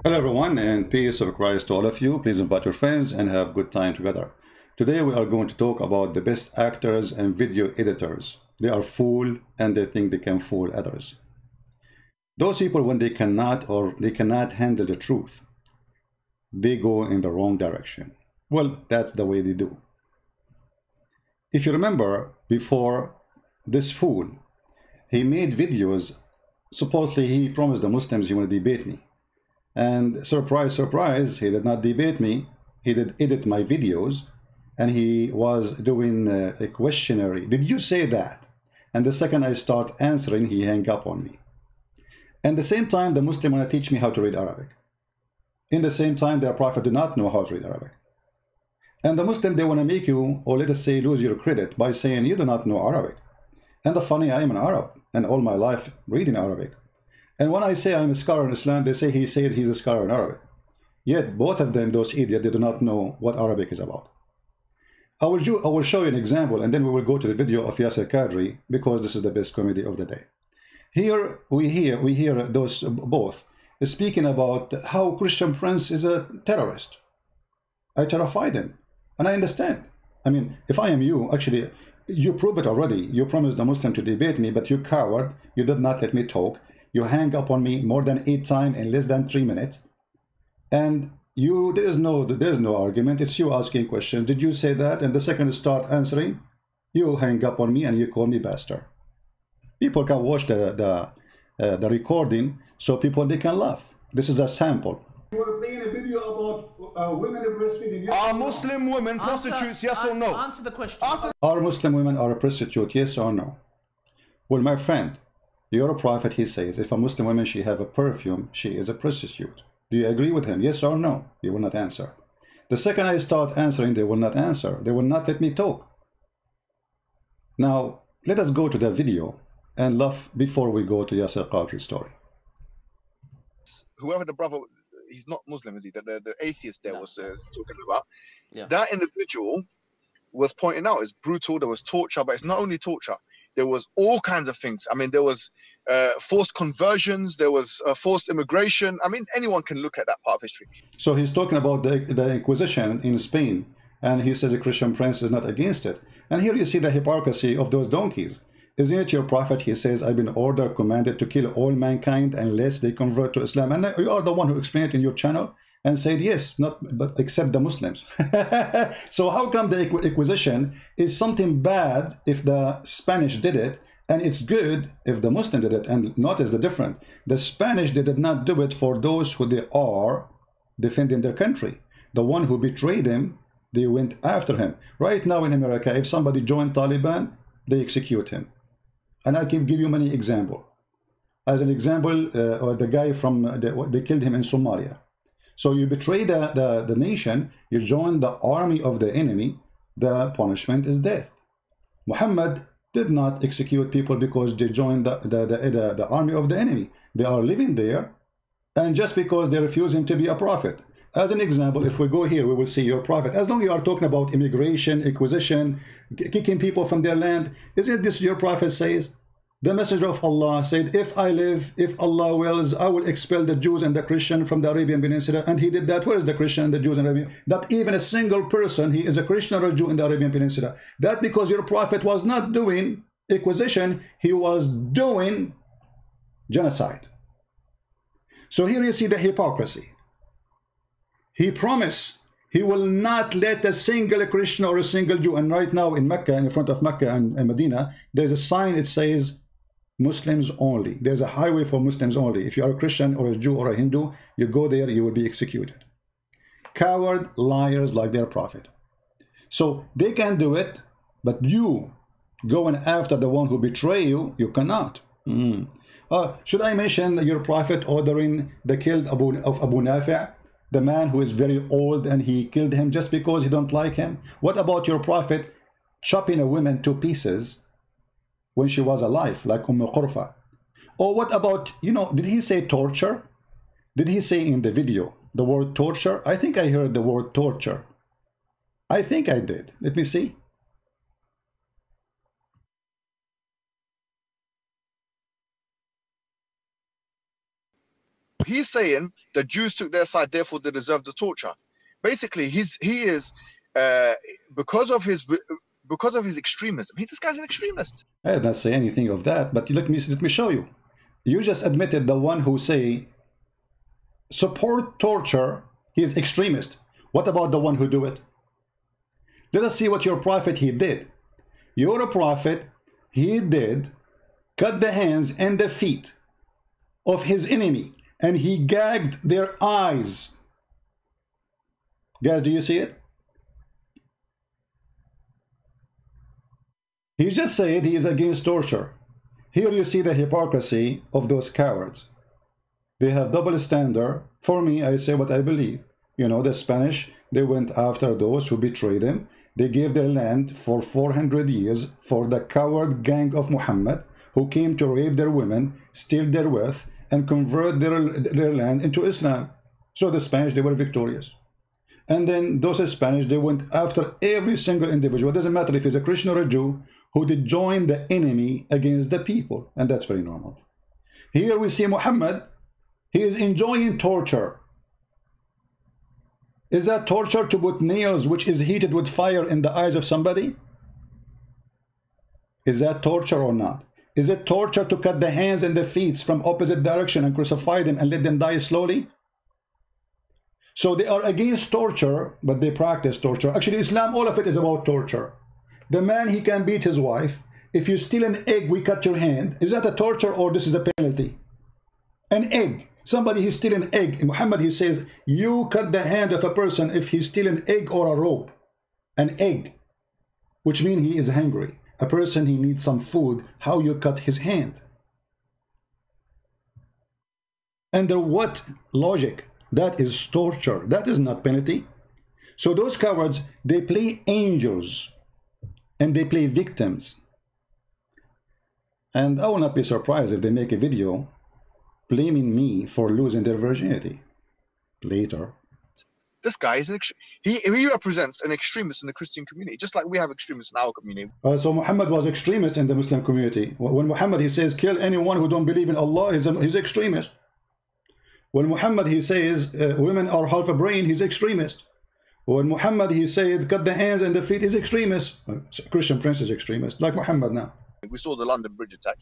Hello everyone, and peace of Christ to all of you. Please invite your friends and have good time together. Today we are going to talk about the best actors and video editors. They are fool and they think they can fool others. Those people, when they cannot handle the truth, they go in the wrong direction. Well, that's the way they do. If you remember, before this fool, he made videos. Supposedly he promised the Muslims he will debate me. And surprise, surprise, he did not debate me. He did edit my videos, and he was doing a questionnaire. Did you say that? And the second I start answering, he hang up on me. And the same time, the Muslim want to teach me how to read Arabic. In the same time, their prophet do not know how to read Arabic. And the Muslim, they want to make you, or let us say, lose your credit by saying you do not know Arabic. And the funny, I am an Arab, and all my life reading Arabic. And when I say I'm a scholar in Islam, they say he said he's a scholar in Arabic. Yet both of them, those idiots, they do not know what Arabic is about. I will show you an example, and then we will go to the video of Yasir Qadhi, because this is the best comedy of the day. Here we hear those both speaking about how Christian Prince is a terrorist. I terrified him, and I understand. I mean, if I am you, actually, you prove it already. You promised the Muslim to debate me, but you coward. You did not let me talk. You hang up on me more than 8 times in less than 3 minutes, and there's no argument. It's you asking questions. Did you say that? And the second you start answering, you hang up on me and you call me bastard. People can watch the recording, so people they can laugh. This is a sample. You were playing a video about women breastfeeding. Are Muslim women prostitutes? Yes or no? Answer the question. Are Muslim women are a prostitute? Yes or no? Well, my friend, your prophet, he says, if a Muslim woman, she have a perfume, she is a prostitute. Do you agree with him? Yes or no? You will not answer. The second I start answering, they will not answer. They will not let me talk. Now, let us go to the video and laugh before we go to Yasir Qadhi's story. Whoever the brother, he's not Muslim, is he? The atheist there was talking about. Yeah. That individual was pointing out it's brutal. There was torture, but it's not only torture. There was all kinds of things. I mean, there was forced conversions. There was forced immigration. I mean, anyone can look at that part of history. So he's talking about the Inquisition in Spain, and he says the Christian Prince is not against it. And here you see the hypocrisy of those donkeys. Isn't it your prophet? He says, I've been ordered, commanded to kill all mankind unless they convert to Islam. And you are the one who explained it in your channel and said, yes, but except the Muslims. So how come the Inquisition is something bad if the Spanish did it, and it's good if the Muslim did it? And notice the difference. The Spanish, they did not do it for those who they are defending their country. The one who betrayed them, they went after him. Right now in America, if somebody joined Taliban, they execute him. And I can give you many examples. As an example, the guy from, they killed him in Somalia. So you betray the nation, you join the army of the enemy, the punishment is death. Muhammad did not execute people because they joined the army of the enemy. They are living there, and just because they refuse him to be a prophet. As an example, if we go here, we will see your prophet. As long as you are talking about immigration, acquisition, kicking people from their land, isn't this your prophet says? The messenger of Allah said, if I live, if Allah wills, I will expel the Jews and the Christian from the Arabian Peninsula. And he did that. Where is the Christian and the Jews in Arabia? Not even a single person, he is a Christian or a Jew in the Arabian Peninsula. That because your prophet was not doing acquisition, he was doing genocide. So here you see the hypocrisy. He promised he will not let a single Christian or a single Jew. And right now in Mecca, in front of Mecca and Medina, there's a sign, it says Muslims only. There's a highway for Muslims only. If you are a Christian or a Jew or a Hindu, you go there, you will be executed. Coward liars like their prophet. So they can do it, but you going after the one who betray you, you cannot. Should I mention your prophet ordering the kill of Abu Nafi'? The man who is very old, and he killed him just because he don't like him. What about your prophet chopping a woman to pieces when she was alive, like Qurfa? Or what about, did he say torture? Did he say in the video the word torture? I think I heard the word torture. I think I did. Let me see. he's saying the Jews took their side, therefore they deserve the torture. Basically, he is because of his extremism. This guy's an extremist. I did not say anything of that, but let me show you. You just admitted the one who say support torture, he is extremist. What about the one who do it? Let us see what your prophet he did. Your prophet, he did cut the hands and the feet of his enemy, and he gagged their eyes. Guys, do you see it? He just said he is against torture. Here you see the hypocrisy of those cowards. They have double standard. For me, I say what I believe. You know, the Spanish, they went after those who betrayed them. They gave their land for 400 years for the coward gang of Muhammad, who came to rape their women, steal their wealth, and convert their land into Islam. So the Spanish, they were victorious. And then those Spanish, they went after every single individual. It doesn't matter if he's a Christian or a Jew, who did join the enemy against the people. And that's very normal. Here we see Muhammad, he is enjoying torture. Is that torture to put nails which is heated with fire in the eyes of somebody? Is that torture or not? Is it torture to cut the hands and the feet from opposite direction and crucify them and let them die slowly? So they are against torture, but they practice torture. Actually, Islam, all of it is about torture. The man, he can beat his wife. If you steal an egg, we cut your hand. Is that a torture or this is a penalty? An egg. Somebody, he steal an egg. Muhammad, he says, you cut the hand of a person if he steal an egg or a rope. An egg, which means he is hungry. A person, he needs some food. How you cut his hand? Under what logic? That is torture. That is not penalty. So those cowards, they play angels and they play victims. And I will not be surprised if they make a video blaming me for losing their virginity later. This guy is he represents an extremist in the Christian community, just like we have extremists in our community. So Muhammad was extremist in the Muslim community. When Muhammad, he says, kill anyone who don't believe in Allah, he's extremist. When Muhammad, he says, women are half a brain, he's extremist. When Muhammad, he said, cut the hands and the feet, he's extremist. Christian Prince is extremist, like Muhammad now. We saw the London Bridge attack.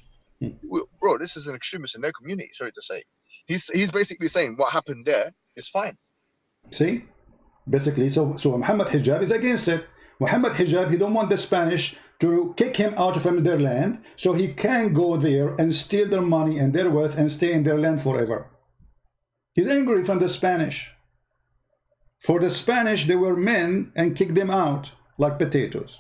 Bro, this is an extremist in their community, sorry to say. He's basically saying what happened there is fine. See? Basically, so Mohammed Hijab is against it. Mohammed Hijab, he don't want the Spanish to kick him out from their land, so he can go there and steal their money and their wealth and stay in their land forever. He's angry from the Spanish. For the Spanish, they were men and kicked them out like potatoes.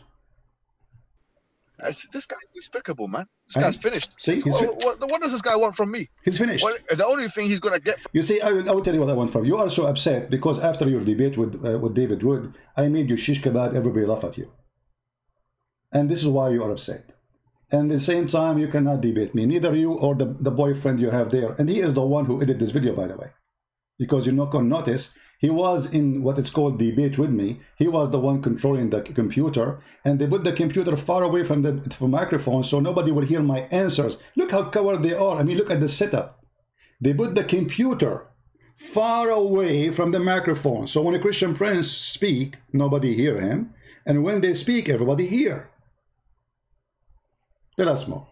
This guy's despicable, man. This guy's finished. See, what does this guy want from me? He's finished. The only thing he's gonna get. You see, I will tell you what I want from you. You are so upset because after your debate with David Wood, I made you shish kebab. Everybody laughed at you, and this is why you are upset. And at the same time, you cannot debate me, neither you or the boyfriend you have there. And he is the one who edited this video, by the way, because you're not gonna notice. He was in what is called debate with me. He was the one controlling the computer, and they put the computer far away from the microphone so nobody will hear my answers. Look how coward they are. I mean, look at the setup. They put the computer far away from the microphone, so when a Christian Prince speak, nobody hear him, and when they speak, everybody hear. Let us more.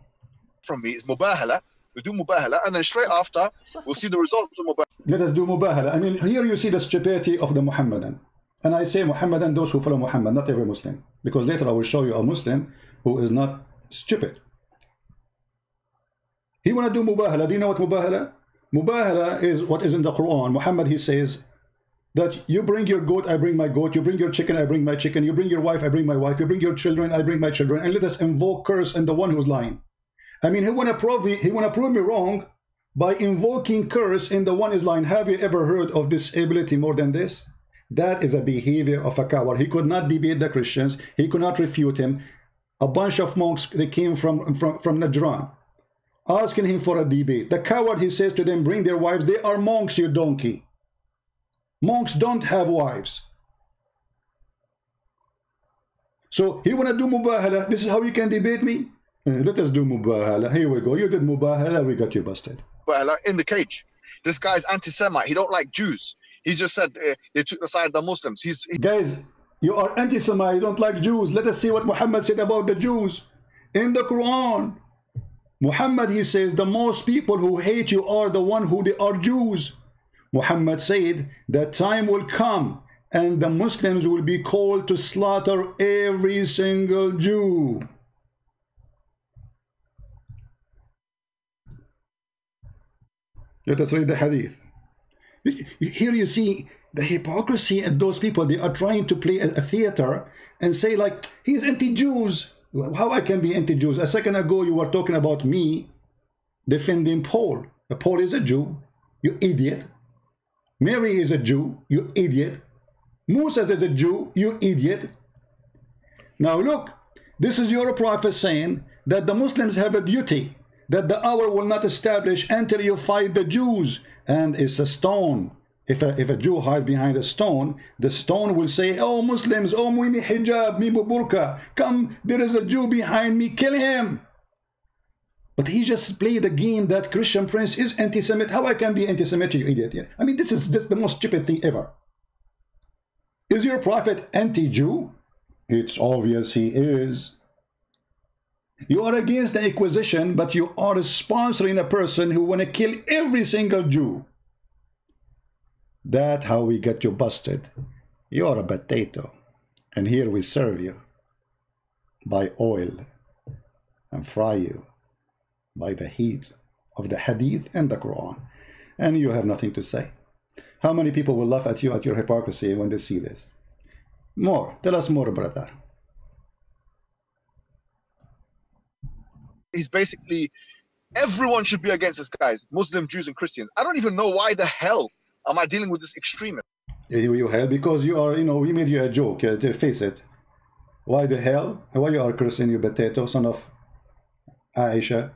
From me is mubahala. We do mubahala, and then straight after, we'll see the results of mubahala. Let us do mubahala. I mean, here you see the stupidity of the Muhammadan. And I say Muhammadan, those who follow Muhammad, not every Muslim. Because later I will show you a Muslim who is not stupid. He want to do mubahala. Do you know what mubahala? Mubahala is what is in the Quran. Muhammad, he says that you bring your goat, I bring my goat. You bring your chicken, I bring my chicken. You bring your wife, I bring my wife. You bring your children, I bring my children. And let us invoke curse in the one who's lying. I mean, he want to prove me wrong by invoking curse in the one is lying. Have you ever heard of this ability more than this? That is a behavior of a coward. He could not debate the Christians. He could not refute him. A bunch of monks, they came from Najran, asking him for a debate. The coward, he says to them, bring their wives. They are monks, you donkey. Monks don't have wives. So he want to do mubahala. This is how you can debate me? Let us do mubahala. Here we go. You did mubahala, we got you busted. Mubahala in the cage. this guy's anti-Semite. He don't like Jews. He just said they took the side of the Muslims. Guys, you are anti-Semite. You don't like Jews. Let us see what Muhammad said about the Jews in the Quran. Muhammad, he says, the most people who hate you are the one who they are Jews. Muhammad said that time will come and the Muslims will be called to slaughter every single Jew. Let us read the hadith. Here you see the hypocrisy of those people. They are trying to play a theater and say like, he's anti-Jews. How I can be anti-Jews? A second ago you were talking about me defending Paul. Paul is a Jew, you idiot. Mary is a Jew, you idiot. Moses is a Jew, you idiot. Now look, this is your prophet saying that the Muslims have a duty, that the hour will not establish until you fight the Jews. And it's a stone. If a Jew hides behind a stone, the stone will say, oh Muslims, oh mi hijab, mi burqa, come, there is a Jew behind me, kill him. But he just played the game that Christian Prince is anti-Semitic. How I can be anti-Semitic, you idiot? Yeah. I mean, this is the most stupid thing ever. Is your prophet anti-Jew? It's obvious he is. You are against the Inquisition, but you are sponsoring a person who want to kill every single Jew. That's how we get you busted. You are a potato, and here we serve you by oil and fry you by the heat of the hadith and the Quran, and you have nothing to say. How many people will laugh at you at your hypocrisy when they see this? More. Tell us more, brother. He's basically, everyone should be against this guys, Muslim, Jews, and Christians. I don't even know why the hell am I dealing with this extremist. You hell, because you are, you know, we made you a joke, face it. Why the hell? Why you are Christian, you potato, son of Aisha?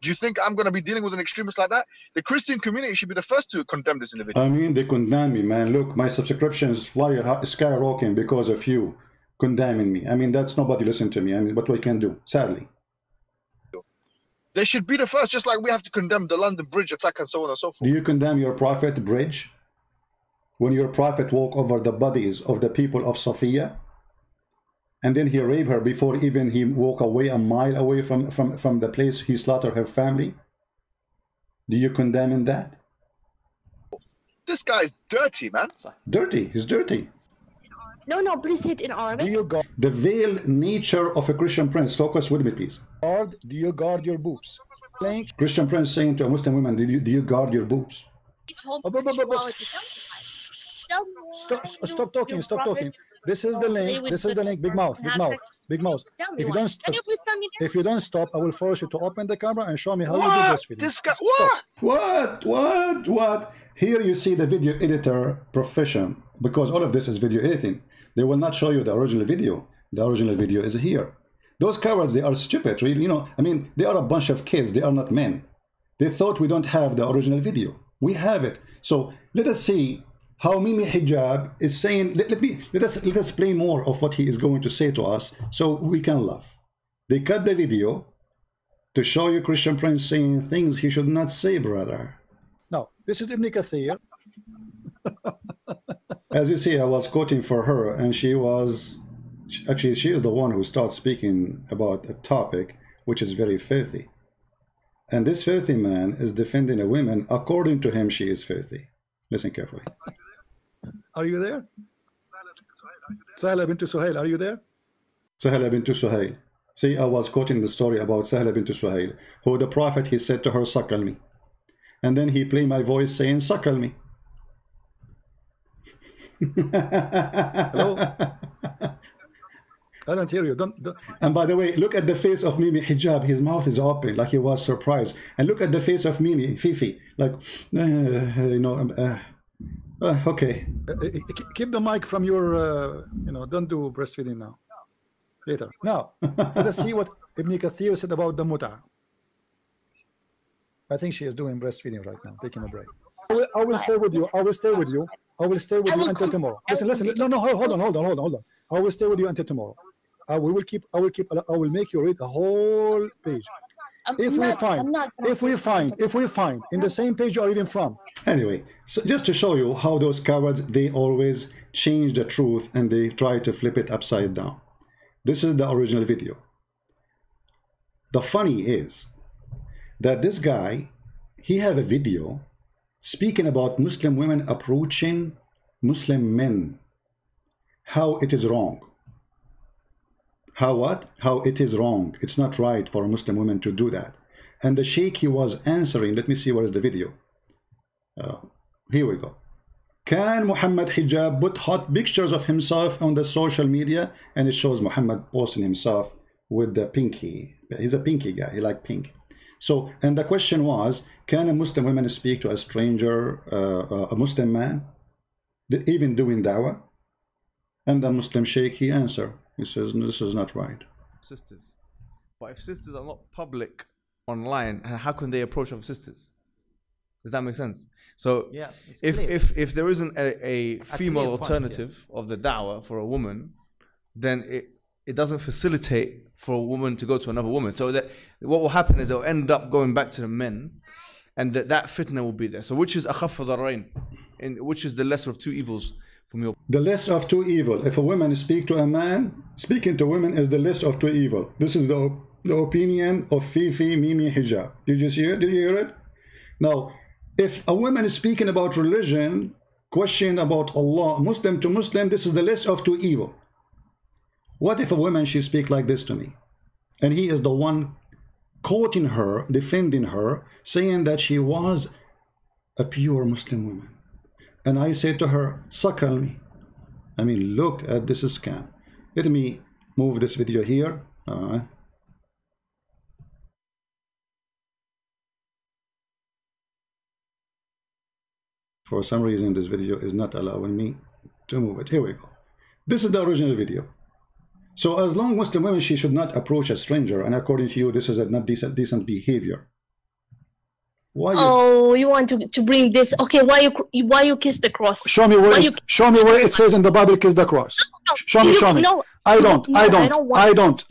Do you think I'm going to be dealing with an extremist like that? The Christian community should be the first to condemn this individual. I mean, they condemn me, man. Look, my subscriptions skyrocketing because of you condemning me. I mean, that's nobody listen to me. I mean, what we can do, sadly. They should be the first, just like we have to condemn the London Bridge attack and so on and so forth. Do you condemn your prophet bridge? When your prophet walked over the bodies of the people of Sophia, and then he raped her before even he walked away a mile away from the place he slaughtered her family? Do you condemn in that? This guy is dirty, man. Dirty. He's dirty. No, please hit in Arabic. Do you guard The veiled nature of a Christian prince. Focus with me, please. do you guard your boobs? Link. Christian prince saying to a Muslim woman, do you guard your boobs? Stop talking. This is the link. This is the link. Big mouth. If you don't stop, I will force you to open the camera and show me how you do this video. This guy, What? Here you see the video editor profession, because all of this is video editing. They will not show you the original video. The original video is here. Those cowards, they are stupid, really. You know, I mean, they are a bunch of kids. They are not men. They thought we don't have the original video. We have it. So let us see how Mimi Hijab is saying. Let us play more of what he is going to say to us, so we can laugh. They cut the video to show you Christian Prince saying things he should not say, brother. No, this is Ibn Kathir. As you see, I was quoting for her, and she is the one who starts speaking about a topic which is very filthy. And this filthy man is defending a woman. According to him, she is filthy. Listen carefully. Are you there? Sahla bint Suhail, are you there? Sahla bint Suhail. See, I was quoting the story about Sahla bint Suhail, who the prophet, he said to her, suckle me. And then he played my voice saying, suckle me. Hello? I don't hear you. Don't. And by the way, look at the face of Mimi Hijab. His mouth is open, like he was surprised. And look at the face of Mimi Fifi, like, okay. Keep the mic from your, don't do breastfeeding now. Later. Now, let us see what Ibn Kathir said about the mut'ah. I think she is doing breastfeeding right now, taking a break. I will stay with you. I will stay with you until tomorrow. Listen. No, hold on. I will stay with you until tomorrow. I will make you read the whole page. if we find in the same page you're reading from. Anyway, so just to show you how those cowards, they always change the truth and they try to flip it upside down. This is the original video. The funny is that this guy, he have a video speaking about Muslim women approaching Muslim men, how it is wrong. How what? How it is wrong. It's not right for a Muslim woman to do that. And the sheikh, he was answering. Let me see where is the video. Here we go. Can Mohammed Hijab put hot pictures of himself on the social media? And it shows Mohammed posting himself with the pinky. He's a pinky guy. He like pink. So, and the question was, can a Muslim woman speak to a stranger, a Muslim man, even doing dawah? And the Muslim sheikh, he answered. He says, no, this is not right. Sisters. But if sisters are not public online, how can they approach other sisters? Does that make sense? So yeah, if there isn't a female alternative of the da'wah for a woman, then it doesn't facilitate for a woman to go to another woman. So that what will happen is they'll end up going back to the men, and that fitna will be there. So which is akhaf ad-darrayn, and which is the lesser of two evils from your... The lesser of two evil. If a woman speak to a man, speaking to women is the lesser of two evil. This is the opinion of Fifi Mimi Hijab. Did you see it? Did you hear it? Now, if a woman is speaking about religion, question about Allah, Muslim to Muslim, this is the less of two evil. What if a woman, she speak like this to me, and he is the one quoting her, defending her, saying that she was a pure Muslim woman, and I say to her, suckle me. I mean, look at this scam. Let me move this video here. For some reason, this video is not allowing me to move it. Here we go. This is the original video. So as long as Muslim women, she should not approach a stranger, and according to you, this is a not decent behavior. Why you want to bring this? Okay, why you kiss the cross? Show me where it says in the Bible kiss the cross. Show me. No, I don't.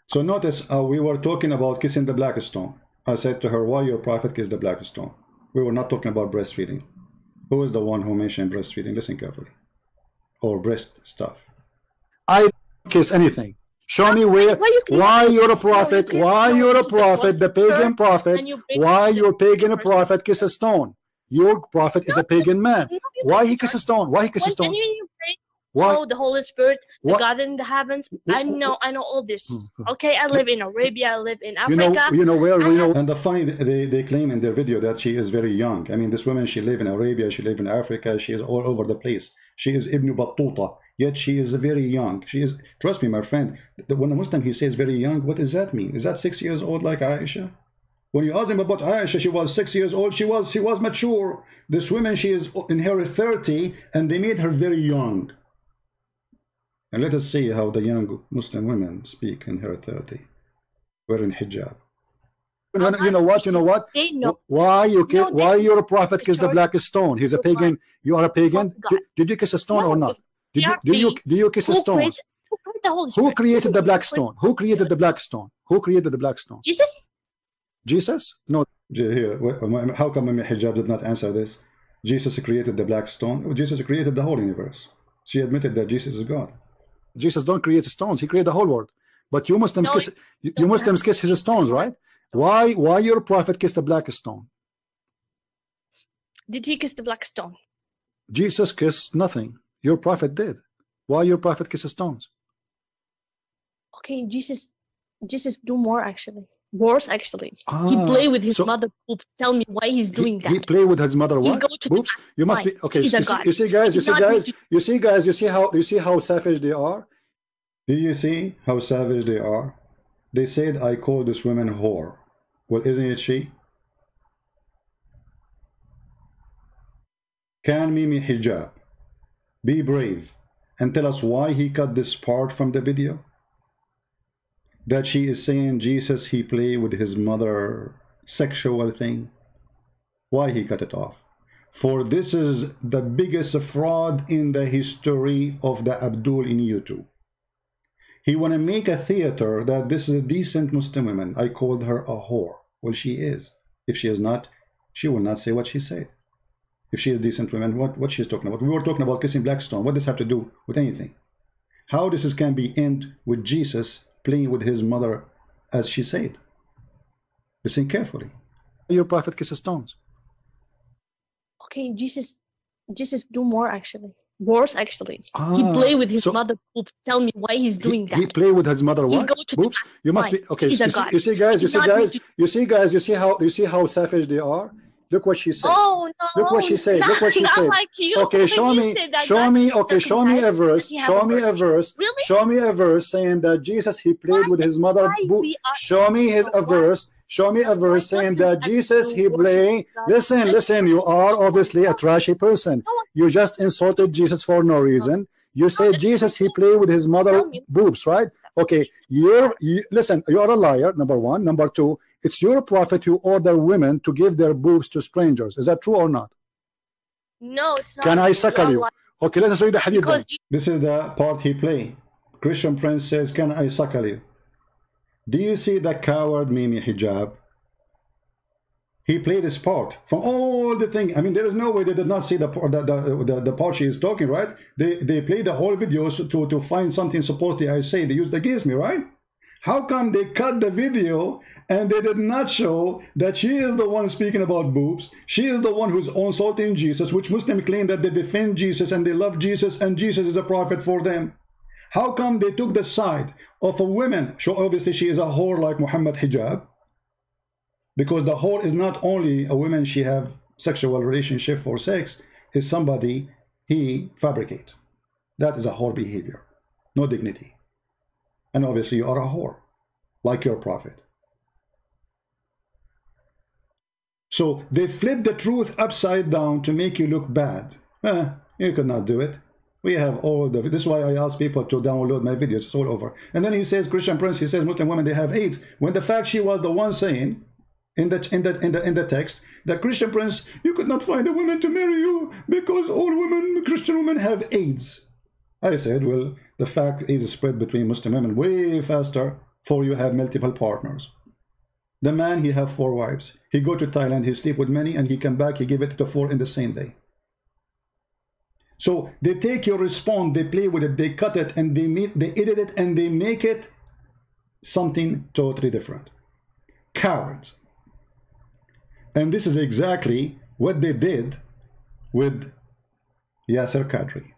So notice we were talking about kissing the black stone. I said to her, why your prophet kissed the black stone? We were not talking about breastfeeding. Who is the one who mentioned breastfeeding? Listen carefully. Or breast stuff. I don't kiss anything. Show me why you're a prophet, the pagan prophet, why your pagan prophet kiss a stone. Your prophet is a pagan man. Why he kiss a stone? Why he kiss a stone? Why? Oh, the Holy Spirit, the God in the heavens. I know all this. Okay, I live in Arabia, I live in Africa. You know where we know. And the funny, they claim in their video that she is very young. I mean, this woman, she live in Arabia, she live in Africa, she is all over the place. She is Ibn Battuta, yet she is very young. She is, trust me, my friend, when a Muslim, he says very young, what does that mean? Is that 6 years old like Aisha? When you ask him about Aisha, she was 6 years old, she was mature. This woman, she is in her 30, and they made her very young. And let us see how the young Muslim women speak in her 30, wearing hijab. You know what? Why your prophet kiss the black stone? He's a pagan. You are a pagan. Did you kiss a stone or not? Do you kiss a stone? Who created the black stone? Who created the black stone? Who created the black stone? Jesus? Jesus? No. Here, how come hijab did not answer this? Jesus created the black stone. Jesus created the whole universe. She admitted that Jesus is God. Jesus don't create stones. He created the whole world. But you Muslims kiss his stones, right? Why your prophet kissed the black stone? Did he kiss the black stone? Jesus kissed nothing. Your prophet did. Why your prophet kisses stones? Okay, Jesus do more actually. Worse actually. He play with his mother boobs. Tell me why he's doing that. He play with his mother what? Boobs? You must be okay. You see guys, you see how savage they are? Do you see how savage they are? They said I call this woman whore. Well, isn't it she? Can Mimi Hijab be brave and tell us why he cut this part from the video? That she is saying Jesus, he played with his mother sexual thing. Why he cut it off? For this is the biggest fraud in the history of the Abdul in YouTube. He want to make a theater that this is a decent Muslim woman. I called her a whore. Well, she is. If she is not, she will not say what she said. If she is decent woman, what she's talking about. We were talking about kissing Blackstone. What does this have to do with anything? How this can be end with Jesus playing with his mother as she said. Listen carefully. Your prophet kisses stones. Okay, Jesus do more actually. Worse actually. He play with his mother boobs. Tell me why he's doing that. He play with his mother what? Boobs? You must be okay. You see guys, you see how savage they are? Look what she said. Oh no! Look what she said. Look what she said. Like you. Okay, show me a verse. Show me a verse. Really? Show me a verse saying that Jesus he played with his mother. Show me a verse. Show me a verse saying that Jesus he played. Listen. You are obviously a trashy person. You just insulted Jesus for no reason. You say Jesus he played with his mother boobs, right? Okay. Listen. You are a liar. Number one. Number two. It's your prophet who order women to give their boobs to strangers. Is that true or not? No, it's not. Can I suckle you? Okay, let us read the hadith then. This is the part he play. Christian Prince says, can I suckle you? Do you see the coward Mimi Hijab? He played his part from all the thing. I mean, there is no way they did not see the part she is talking, right? They played the whole video to find something supposedly I say. They used against me, right? How come they cut the video and they did not show that she is the one speaking about boobs? She is the one who's insulting Jesus, which Muslims claim that they defend Jesus and they love Jesus and Jesus is a prophet for them. How come they took the side of a woman? So obviously she is a whore like Mohammed Hijab. Because the whore is not only a woman she have sexual relationship for sex, is somebody he fabricate. That is a whore behavior. No dignity. And obviously you are a whore, like your prophet. So they flip the truth upside down to make you look bad. You could not do it. We have all the, this is why I ask people to download my videos, it's all over. And then he says, Christian Prince, he says Muslim women, they have AIDS. When the fact she was the one saying in the text that Christian Prince, you could not find a woman to marry you because all women, Christian women have AIDS. I said, well, the fact is spread between Muslim women way faster for you have multiple partners. The man, he have 4 wives. He go to Thailand, he sleep with many, and he come back, he give it to 4 in the same day. So they take your response, they play with it, they cut it, and they edit it, and they make it something totally different. Cowards. And this is exactly what they did with Yasir Qadhi.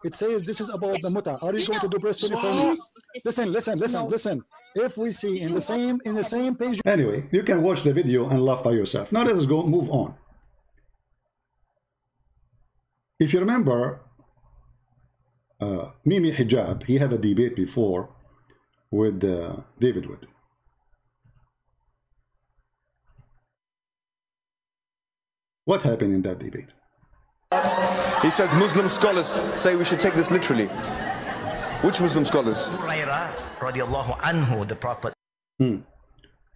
It says this is about the muta. Are you going to do breastfeeding for me? Listen. If we see in the same page. Anyway, you can watch the video and laugh by yourself. Now let us go move on. If you remember, Mimi Hijab, he had a debate before with David Wood. What happened in that debate? He says Muslim scholars say we should take this literally. Which Muslim scholars? The Prophet.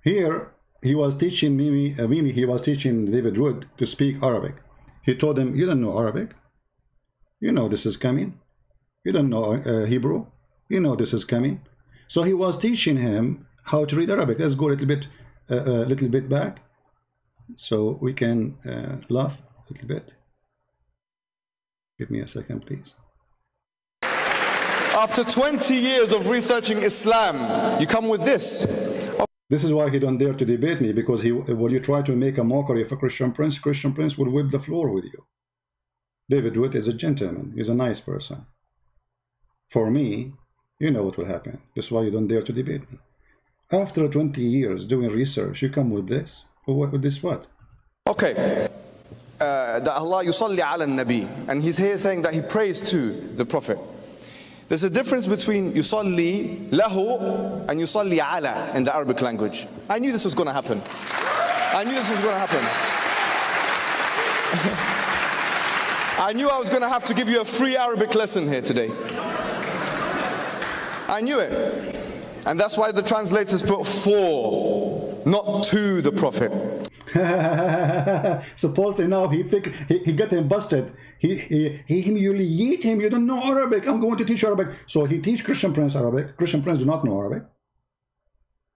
Here he was teaching Mimi, he was teaching David Wood to speak Arabic. He told him, you don't know Arabic. You know this is coming. You don't know Hebrew. You know this is coming. So he was teaching him how to read Arabic. Let's go a little bit back so we can laugh a little bit. Give me a second, please. After 20 years of researching Islam, you come with this. This is why he don't dare to debate me, because when you try to make a mockery of a Christian Prince will whip the floor with you. David Wood is a gentleman. He's a nice person. For me, you know what will happen. That's why you don't dare to debate me. After 20 years doing research, you come with this? With this what? Okay. That Allah yusalli ala nabi, and he's here saying that he prays to the Prophet. There's a difference between yusalli lahu and yusalli ala in the Arabic language. I knew this was going to happen. I knew this was going to happen. I knew I was going to have to give you a free Arabic lesson here today. I knew it. And that's why the translators put for, not to the Prophet. Supposedly now he got him busted. He humiliate him. You don't know Arabic. I'm going to teach Arabic. So he teach Christian Prince Arabic. Christian Prince do not know Arabic.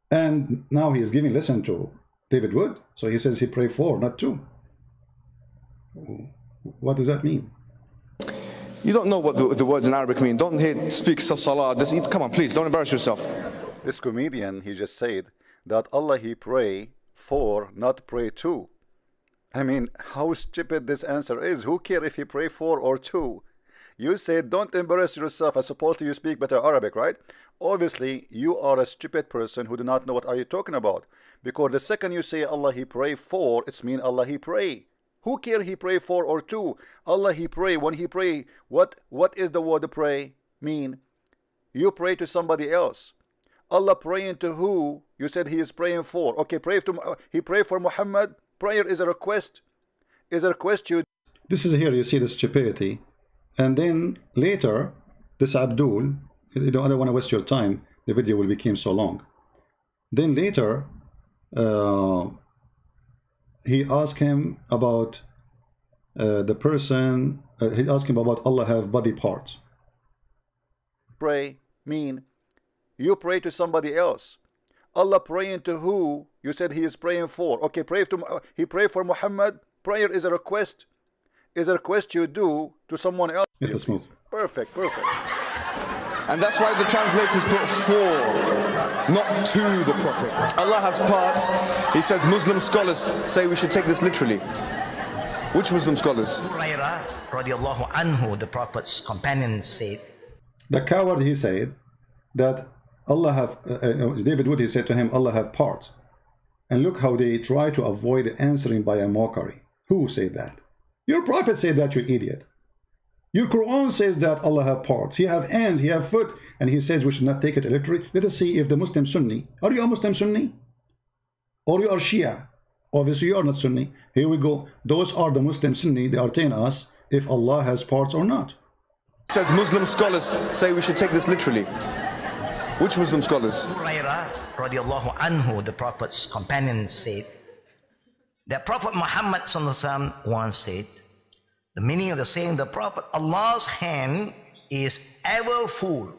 And now he is giving lesson to David Wood. So he says he pray 4, not 2. What does that mean? You don't know what the words in Arabic mean. Don't speak salah. Come on, please, don't embarrass yourself. This comedian, he just said that Allah he pray 4, not pray 2. I mean, how stupid this answer is. Who care if he pray 4 or 2? You said don't embarrass yourself. I suppose you speak better Arabic, right? Obviously, you are a stupid person who do not know what are you talking about. Because the second you say Allah he pray 4, it's mean Allah he pray. Who care he pray 4 or 2? Allah he pray. When he pray, what is the word pray mean? You pray to somebody else. Allah praying to who? You said he is praying for. Okay, he pray for Muhammad. Prayer is a request. Is a request you. This is here you see the stupidity. And then later, this Abdul, I don't want to waste your time. The video will become so long. Then later, he asked him about the person. He asked him about Allah have body parts. Pray mean you pray to somebody else. Allah praying to who? You said he is praying for. Okay, he pray for Muhammad. Prayer is a request. Is a request you do to someone else. Get the smooth. Perfect. And that's why the translators put 4, not to the Prophet. Allah has parts. He says Muslim scholars say we should take this literally. Which Muslim scholars? Radiallahu anhu, the Prophet's companions said. The coward, he said that Allah have, David Wood, he said to him, Allah have parts. And look how they try to avoid answering by a mockery. Who said that? Your Prophet said that, you idiot. Your Quran says that Allah have parts. He have hands, he have foot, and he says we should not take it literally. Let us see if the Muslim Sunni. Are you a Muslim Sunni? Or you are Shia? Obviously you are not Sunni. Here we go. Those are the Muslim Sunni. They are telling us if Allah has parts or not. It says Muslim scholars say we should take this literally. Which Muslim scholars? Radiallahu anhu, the Prophet's companions said that Prophet Muhammad once said, the meaning of the saying, the Prophet, Allah's hand is ever full.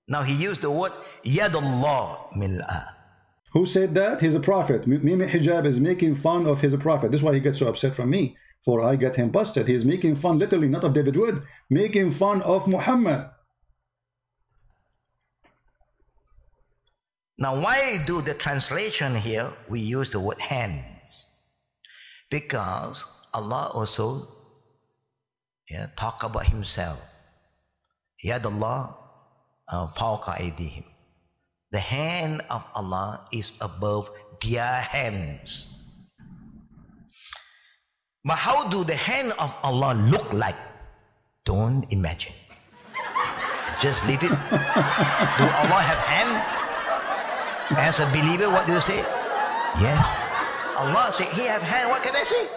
Now he used the word Yadullah mil'ah. Who said that? He's a prophet. Mimi Hijab is making fun of his prophet. This is why he gets so upset from me. For I get him busted. He is making fun, literally, not of David Wood, making fun of Muhammad. Now why do the translation here we use the word hands? Because Allah also talk about himself. Yadullah fawqa aydihim. The hand of Allah is above their hands. But how do the hand of Allah look like? Don't imagine. Just leave it. Do Allah have hand? As a believer, what do you say? Yeah. Allah say he have hand. What can I say?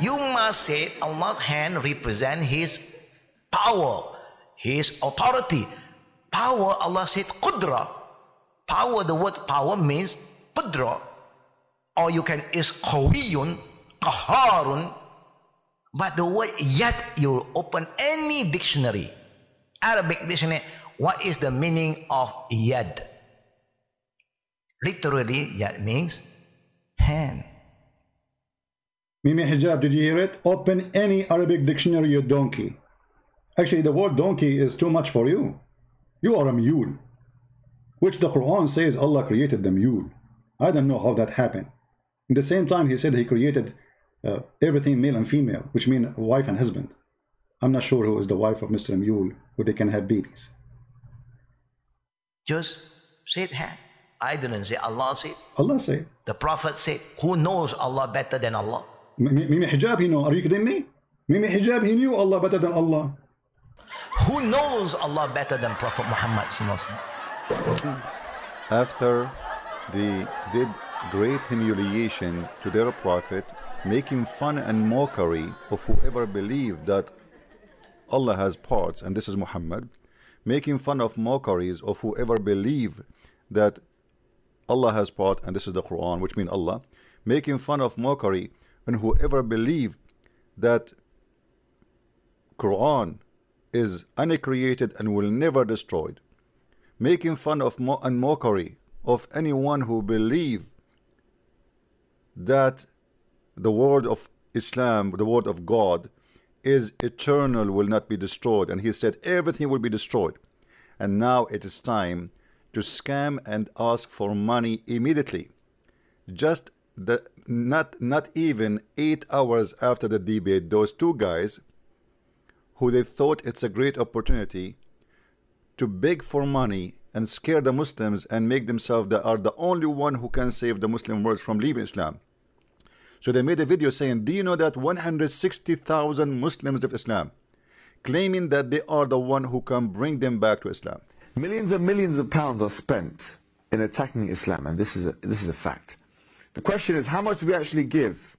You must say Allah's hand represent his power, his authority. Power, Allah said qudra. Power, the word power means qudra. Or you can is qawiyun, qaharun. But the word yad, you open any dictionary, Arabic dictionary, what is the meaning of yad? Literally, yad means hand. Mimi Hijab, did you hear it? Open any Arabic dictionary, you donkey. Actually, the word donkey is too much for you. You are a mule, which the Quran says Allah created the mule. I don't know how that happened. In the same time, he said he created everything male and female, which mean wife and husband. I'm not sure who is the wife of Mr. Mule, where they can have babies. Just said hand. I didn't say Allah said. Allah said. The Prophet said, who knows Allah better than Allah? Mimi Hijab, he know. Are you kidding me? Mimi Hijab, he knew Allah better than Allah. Who knows Allah better than Prophet Muhammad? After they did great humiliation to their prophet, making fun and mockery of whoever believed that Allah has parts, and this is Muhammad, making fun of mockeries of whoever believe that Allah has part, and this is the Quran, which means Allah, making fun of mockery, and whoever believe that Quran is uncreated and will never destroyed, making fun of and mockery of anyone who believe that the word of Islam, the word of God, is eternal, will not be destroyed. And he said everything will be destroyed. And now it is time to scam and ask for money immediately. Just not even 8 hours after the debate, those two guys who they thought it's a great opportunity to beg for money and scare the Muslims and make themselves that are the only one who can save the Muslim world from leaving Islam. So they made a video saying, do you know that 160,000 Muslims left Islam, claiming that they are the one who can bring them back to Islam. Millions and millions of pounds are spent in attacking Islam, and this is a fact. The question is, how much do we actually give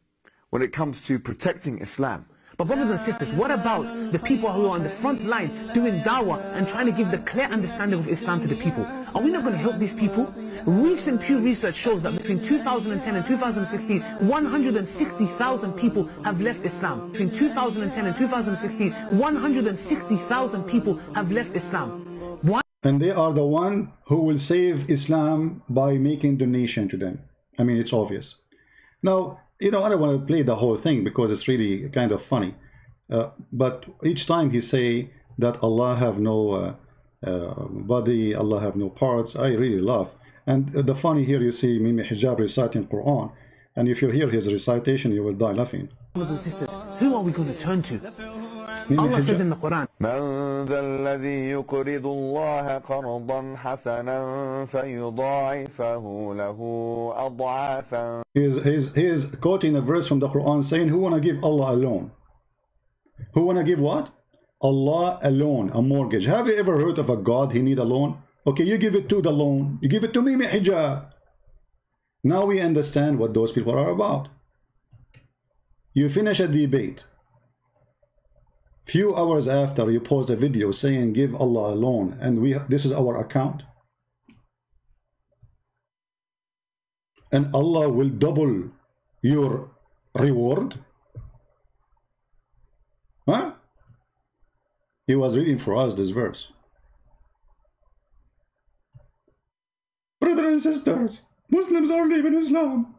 when it comes to protecting Islam? But brothers and sisters, what about the people who are on the front line doing dawah and trying to give the clear understanding of Islam to the people? Are we not going to help these people? Recent Pew Research shows that between 2010 and 2016, 160,000 people have left Islam. Between 2010 and 2016, 160,000 people have left Islam. Why? And they are the one who will save Islam by making donation to them. I mean, it's obvious. Now, you know, I don't want to play the whole thing because it's really kind of funny. But each time he say that Allah have no body, Allah have no parts, I really laugh. And the funny here, you see Mimi Hijab reciting Quran. And if you hear his recitation, you will die laughing. Brothers and sisters, who are we going to turn to? Mimi Allah Hijab says in the Quran, من ذا الذي يقرض الله قرضا حسنا فيضاعفه له أضعافا. He is quoting a verse from the Quran saying, who want to give Allah a loan? Who want to give what? Allah a loan, a mortgage. Have you ever heard of a God he need a loan? Okay, you give it to the loan. You give it to Mimi Hijab. Now we understand what those people are about. You finish a debate. Few hours after, you post a video saying give Allah a loan, and this is our account, and Allah will double your reward. Huh? He was reading for us this verse. Brothers and sisters, Muslims are leaving Islam.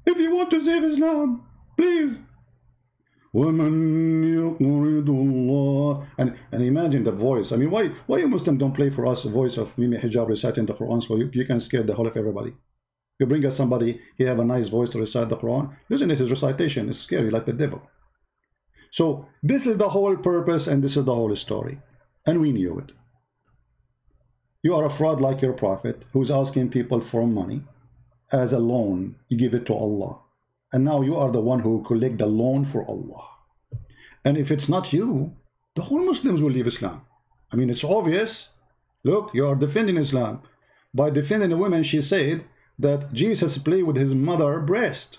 If you want to save Islam, please. And imagine the voice. I mean, why you Muslim don't play for us the voice of Mimi Hijab reciting the Quran so you can scare the whole of everybody? You bring us somebody, he have a nice voice to recite the Quran. Listen to his recitation, it's scary like the devil. So this is the whole purpose and this is the whole story. And we knew it. You are a fraud like your prophet who's asking people for money as a loan. You give it to Allah. And now you are the one who collect the loan for Allah. And if it's not you, the whole Muslims will leave Islam. I mean, it's obvious. Look, you are defending Islam. By defending a woman, she said that Jesus played with his mother's breast.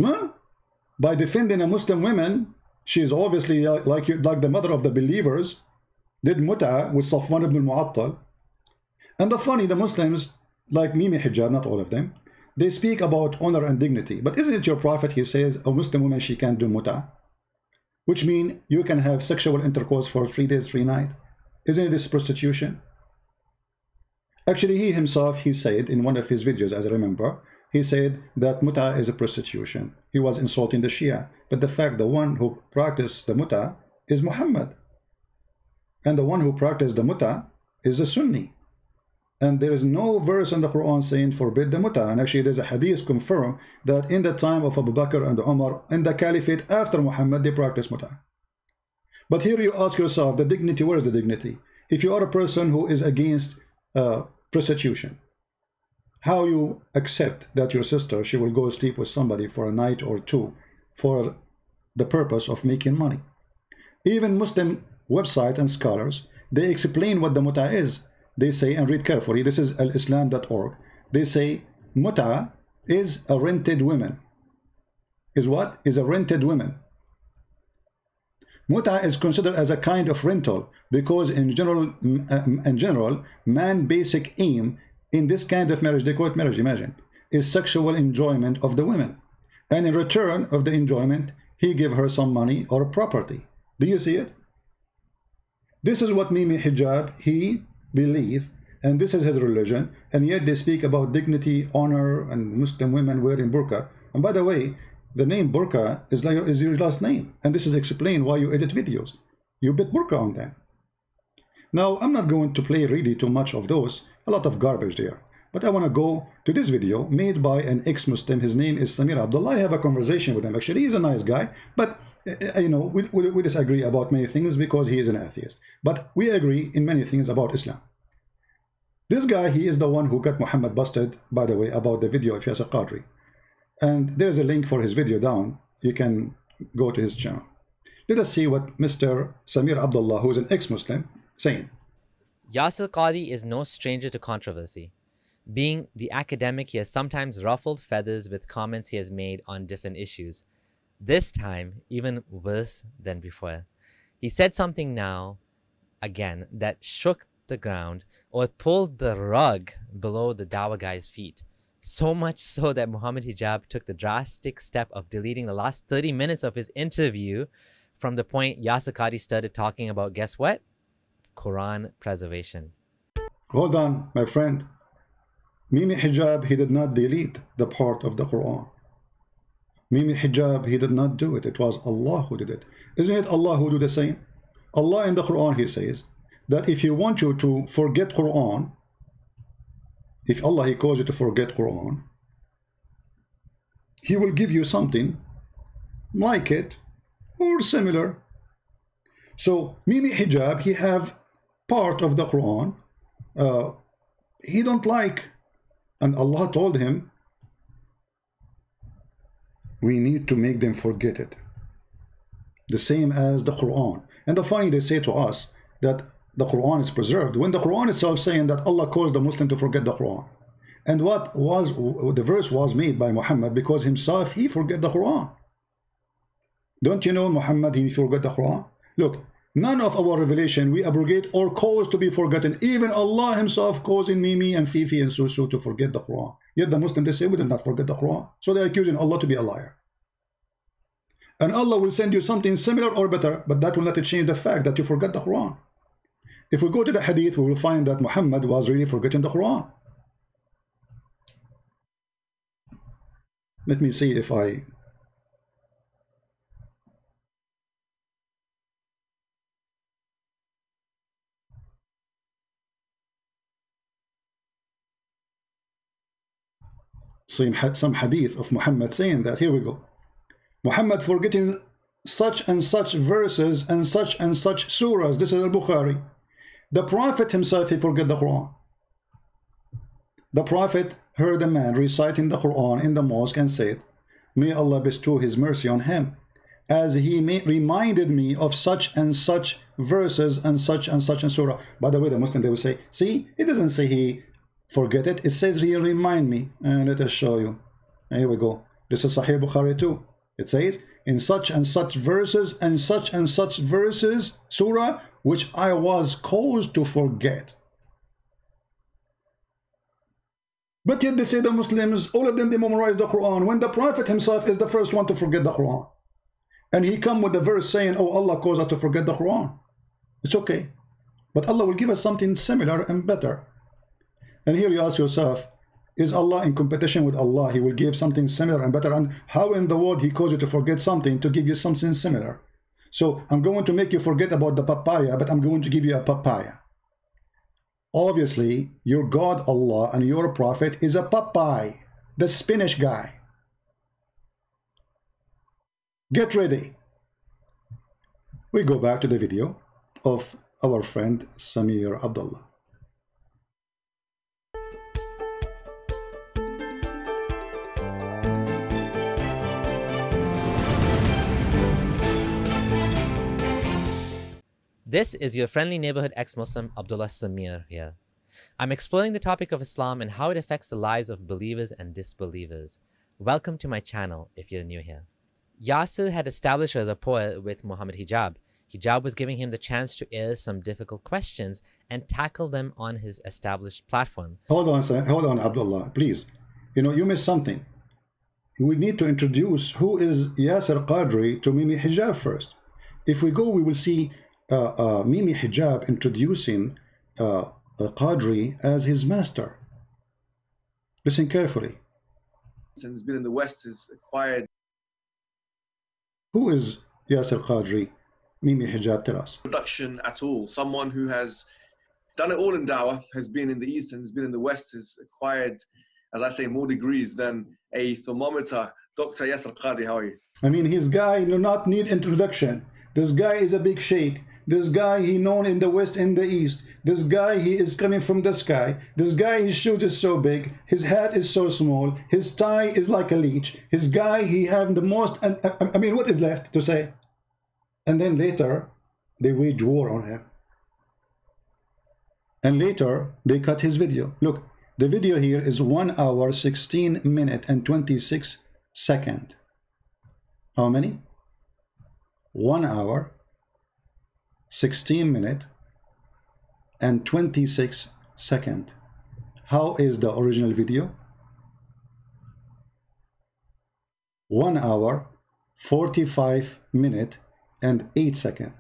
Huh? By defending a Muslim woman, she is obviously like the mother of the believers, did mut'a with Safwan ibn al-Mu'attal. And the funny, the Muslims, like Mimi Hijab, not all of them, they speak about honor and dignity. But isn't it your prophet, he says, a Muslim woman, she can't do mut'a? Which means you can have sexual intercourse for 3 days, 3 nights. Isn't this prostitution? Actually, he himself, he said in one of his videos, as I remember, he said that mut'a is a prostitution. He was insulting the Shia. But the fact, the one who practiced the mut'a is Muhammad. And the one who practiced the mut'a is a Sunni. And there is no verse in the Quran saying forbid the mut'a. And actually there's a hadith confirm that in the time of Abu Bakr and Umar, in the caliphate after Muhammad, they practiced mut'a. But here you ask yourself, the dignity, where is the dignity? If you are a person who is against prostitution, how you accept that your sister, she will go sleep with somebody for a night or two for the purpose of making money? Even Muslim website and scholars, they explain what the mut'a is. They say, and read carefully, this is alislam.org. They say mut'a is a rented woman. Is what? Is a rented woman. Mut'a is considered as a kind of rental because in general, man's basic aim in this kind of marriage, they call it marriage, imagine, is sexual enjoyment of the women. And in return of the enjoyment, he give her some money or property. Do you see it? This is what Mimi Hijab, he believe, and this is his religion, and yet they speak about dignity, honor, and Muslim women wearing burqa. And by the way, the name burqa is your last name, and this is explain why you edit videos. You put burqa on them. Now, I'm not going to play really too much of those, a lot of garbage there. But I want to go to this video made by an ex-Muslim. His name is Samir Abdullah. I have a conversation with him. Actually, he's a nice guy, but you know, we disagree about many things because he is an atheist. But we agree in many things about Islam. This guy, he is the one who got Mohammed busted, by the way, about the video of Yasir Qadhi. And there's a link for his video down. You can go to his channel. Let us see what Mr. Samir Abdullah, who is an ex-Muslim, saying. Yasir Qadhi is no stranger to controversy. Being the academic, he has sometimes ruffled feathers with comments he has made on different issues. This time, even worse than before. He said something now, again, that shook the ground or pulled the rug below the Dawah guy's feet. So much so that Mohammed Hijab took the drastic step of deleting the last 30 minutes of his interview from the point Yasir Qadhi started talking about, guess what? Quran preservation. Hold on, my friend. Mimi Hijab, he did not delete the part of the Quran. Mimi Hijab, he did not do it. It was Allah who did it. Isn't it Allah who do the same? Allah in the Quran, he says that if you want you to forget Quran, if Allah, he calls you to forget Quran, he will give you something like it or similar. So Mimi Hijab, he have part of the Quran he don't like, and Allah told him we need to make them forget it, the same as the Quran. And the funny, they say to us that the Quran is preserved when the Quran itself saying that Allah caused the Muslim to forget the Quran. And what was the verse was made by Muhammad because himself he forget the Quran. Don't you know Muhammad, he forgot the Quran? Look, none of our revelation we abrogate or cause to be forgotten. Even Allah himself causing Mimi and Fifi and Susu to forget the Quran. Yet the Muslims, they say we did not forget the Quran. So they're accusing Allah to be a liar. And Allah will send you something similar or better, but that will not change the fact that you forgot the Quran. If we go to the hadith, we will find that Muhammad was really forgetting the Quran. Let me see if I... some hadith of Muhammad saying that. Here we go. Muhammad forgetting such and such verses and such surahs. This is al-Bukhari. The Prophet himself, he forget the Quran. The Prophet heard a man reciting the Quran in the mosque and said, may Allah bestow his mercy on him, as he reminded me of such and such verses and such and surah. By the way, the Muslim, they will say, see, it doesn't say he forget it, it says he remind me. And let us show you. Here we go. This is Sahih Bukhari too. It says in such and such verses and such verses, surah, which I was caused to forget. But yet they say the Muslims, all of them, they memorize the Quran, when the Prophet himself is the first one to forget the Quran. And he come with the verse saying, oh, Allah caused us to forget the Quran. It's okay. But Allah will give us something similar and better. And here you ask yourself, is Allah in competition with Allah? He will give something similar and better. And how in the world he caused you to forget something to give you something similar? So I'm going to make you forget about the papaya, but I'm going to give you a papaya. Obviously, your God Allah and your Prophet is a papaya, the spinach guy. Get ready. We go back to the video of our friend Samir Abdullah. This is your friendly neighborhood ex-Muslim Abdullah Samir here. I'm exploring the topic of Islam and how it affects the lives of believers and disbelievers. Welcome to my channel if you're new here. Yasir had established a rapport with Mohammed Hijab. Hijab was giving him the chance to air some difficult questions and tackle them on his established platform. Hold on, sir. Hold on, Abdullah, please. You know, you missed something. We need to introduce who is Yasir Qadhi to Mimi Hijab first. If we go, we will see Mimi Hijab introducing Qadhi as his master. Listen carefully. And has been in the West has acquired. Who is Yasir Qadhi? Mimi Hijab, tell us. Production at all. Someone who has done it all in dawah, has been in the East and has been in the West, has acquired, as I say, more degrees than a thermometer. Dr. Yasir Qadhi, how are you? I mean, his guy do not need introduction. This guy is a big sheikh. This guy, he known in the West and the East. This guy, he is coming from the sky. This guy, his shoes is so big. His hat is so small. His tie is like a leech. His guy, he have the most, I mean, what is left to say? And then later, they wage war on him. And later, they cut his video. Look, the video here is 1 hour, 16 minutes, and 26 seconds. How many? 1 hour, 16 minutes, and 26 seconds. How is the original video? 1 hour, 45 minutes, and 8 seconds.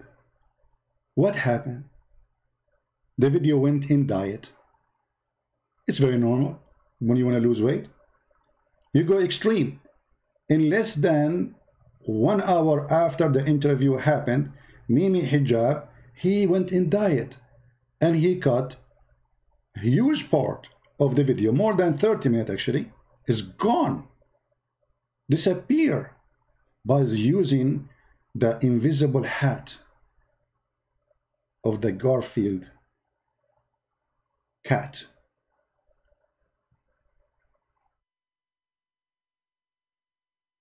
What happened? The video went in diet. It's very normal when you want to lose weight. You go extreme. In less than 1 hour after the interview happened, Mimi Hijab, he went in diet and he cut a huge part of the video, more than 30 minutes actually, is gone, disappear by using the invisible hat of the Garfield cat.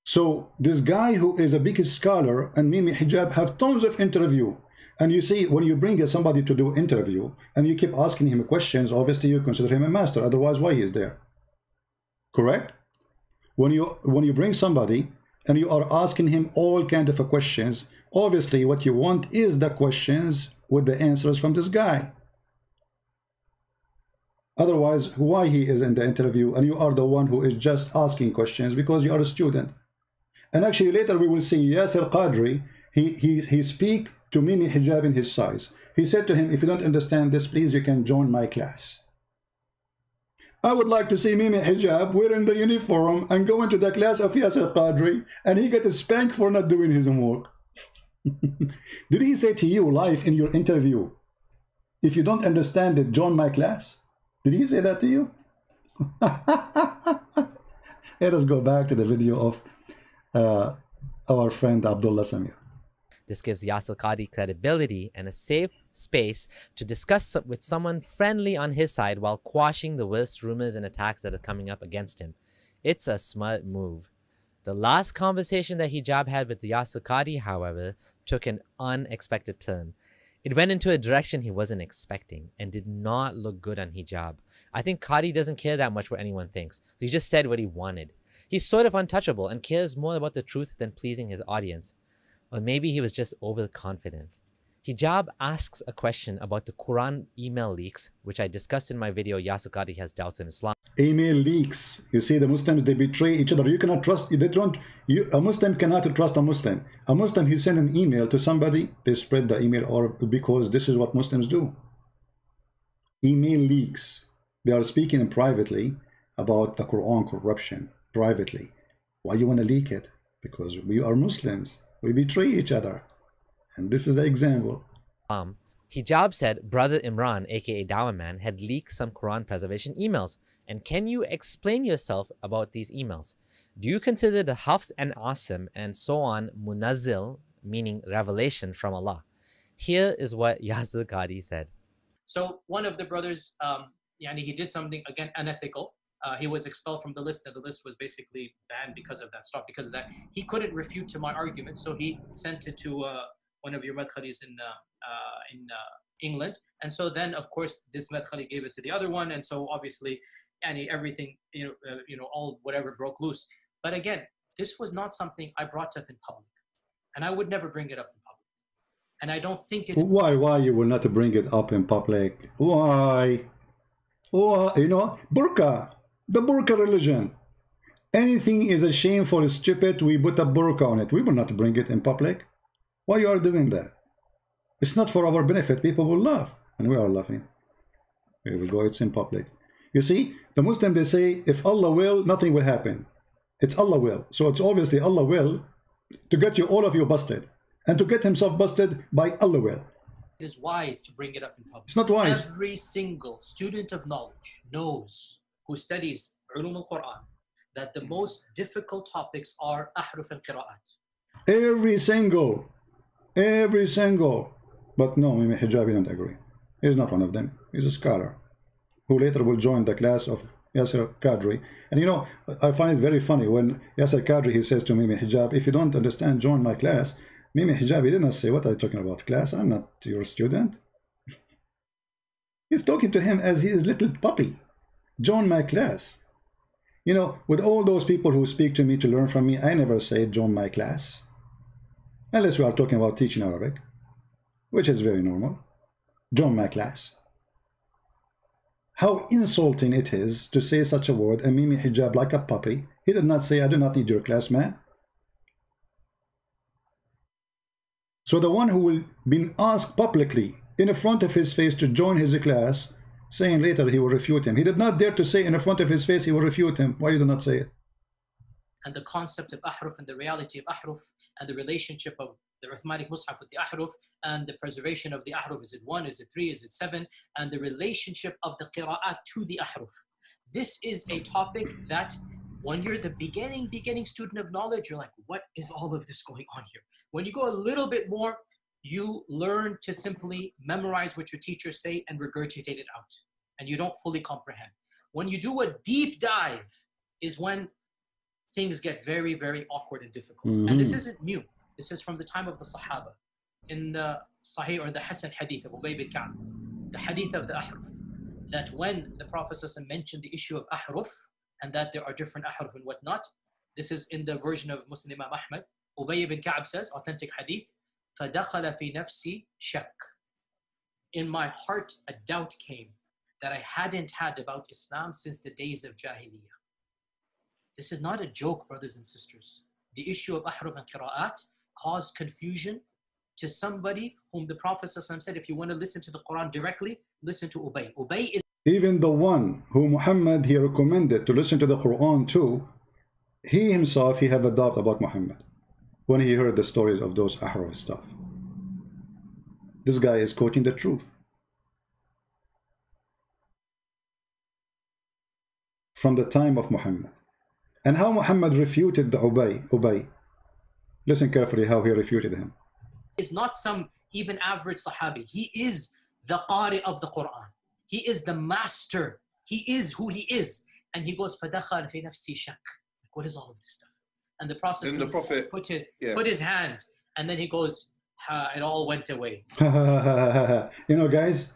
So this guy who is a big scholar and Mimi Hijab have tons of interview, and you see when you bring somebody to do interview and you keep asking him questions, obviously you consider him a master, otherwise why he is there? Correct? When you bring somebody and you are asking him all kind of questions, obviously what you want is the questions with the answers from this guy. Otherwise, why he is in the interview and you are the one who is just asking questions because you are a student. And actually later we will see Yasir Qadhi, he speak to Mimi Hijab in his size. He said to him, if you don't understand this, please you can join my class. I would like to see Mimi Hijab wearing the uniform and go into the class of Yasir Qadhi and he get a spank for not doing his homework. Did he say to you live in your interview, if you don't understand it, join my class? Did he say that to you? Let us go back to the video of our friend Abdullah Samir. This gives Yasir Qadhi credibility and a safe space to discuss with someone friendly on his side while quashing the worst rumors and attacks that are coming up against him. It's a smart move. The last conversation that Hijab had with Yasir Qadhi, however, took an unexpected turn. It went into a direction he wasn't expecting and did not look good on Hijab. I think Qadhi doesn't care that much what anyone thinks, so he just said what he wanted. He's sort of untouchable and cares more about the truth than pleasing his audience. Or maybe he was just overconfident. Hijab asks a question about the Quran email leaks, which I discussed in my video, Yasir Qadhi Has Doubts in Islam. Email leaks. You see, the Muslims, they betray each other. You cannot trust, a Muslim cannot trust a Muslim. A Muslim, he send an email to somebody, they spread the email, or because this is what Muslims do. Email leaks. They are speaking privately about the Quran corruption, privately. Why you want to leak it? Because we are Muslims. We betray each other. And this is the example. Hijab said Brother Imran, aka Dawah Man, had leaked some Quran preservation emails. And can you explain yourself about these emails? Do you consider the Hafs and Asim and so on Munazzil, meaning revelation from Allah? Here is what Yasir Qadhi said. So one of the brothers, he did something, again, unethical. He was expelled from the list, and the list was basically banned because of that, stopped because of that. He couldn't refute to my argument, so he sent it to one of your madkhalis in England. And so then, of course, this madkhali gave it to the other one, and so obviously, everything, all whatever broke loose. But again, this was not something I brought up in public, and I would never bring it up in public. And I don't think it. Why you will not bring it up in public? Why? You know, burqa, the burqa religion. Anything is a shameful, stupid, we put a burqa on it. We will not bring it in public. Why you are doing that? It's not for our benefit. People will laugh, and we are laughing. Here we go. It's in public. You see, the Muslim, they say, if Allah will, nothing will happen. It's Allah will. So it's obviously Allah will to get you, all of you, busted. And to get himself busted by Allah will. It is wise to bring it up in public. It's not wise. Every single student of knowledge knows, who studies Ulum al-Quran, that the most difficult topics are ahruf and qira'at. Every single. But no, Mimi Hijabi don't agree. He's not one of them. He's a scholar who later will join the class of Yasir Qadhi. And you know, I find it very funny when Yasir Qadhi, he says to Mimi Hijab, if you don't understand, join my class. Mimi Hijab, he didn't say, what are you talking about, class? I'm not your student. He's talking to him as he is little puppy. Join my class. You know, with all those people who speak to me to learn from me, I never say join my class. Unless we are talking about teaching Arabic, which is very normal. Join my class. How insulting it is to say such a word, and Mimi Hijab like a puppy. He did not say, I do not need your class, man. So the one who will be asked publicly in front of his face to join his class, saying later he will refute him. He did not dare to say in front of his face he will refute him. Why you do not say it? And the concept of ahruf and the reality of ahruf and the relationship of the Uthmanic Mus'haf with the ahruf and the preservation of the ahruf. Is it 1? Is it 3? Is it 7? And the relationship of the qira'at to the ahruf. This is a topic that when you're the beginning student of knowledge, you're like, what is all of this going on here? When you go a little bit more, you learn to simply memorize what your teachers say and regurgitate it out. And you don't fully comprehend. When you do a deep dive is when things get very, very awkward and difficult. And this isn't new. This is from the time of the Sahaba. In the Sahih or the Hasan Hadith of Ubay bin Ka'b, the Hadith of the Ahruf, that when the Prophet mentioned the issue of Ahruf, and that there are different ahruf and whatnot. This is in the version of Muslim Imam Ahmad. Ubay bin Ka'b says, authentic hadith, فَدَخَلَ فِي نَفْسِي شَكْ. In my heart, a doubt came that I hadn't had about Islam since the days of Jahiliyyah. This is not a joke, brothers and sisters. The issue of ahruf and qira'at caused confusion to somebody whom the Prophet said, if you want to listen to the Quran directly, listen to Ubay. Ubay is even the one who Muhammad he recommended to listen to the Quran to, he himself, he have a doubt about Muhammad when he heard the stories of those ahruf stuff. This guy is quoting the truth. From the time of Muhammad. And how Muhammad refuted the Ubay. Listen carefully how he refuted him. Is not some even average Sahabi. He is the Qari of the Quran. He is the master. He is who he is. And he goes, فَدَخَلْ فِي نَفْسِي شَكْ. What is all of this stuff? And the Prophet put his hand, and then he goes, it all went away. You know, guys,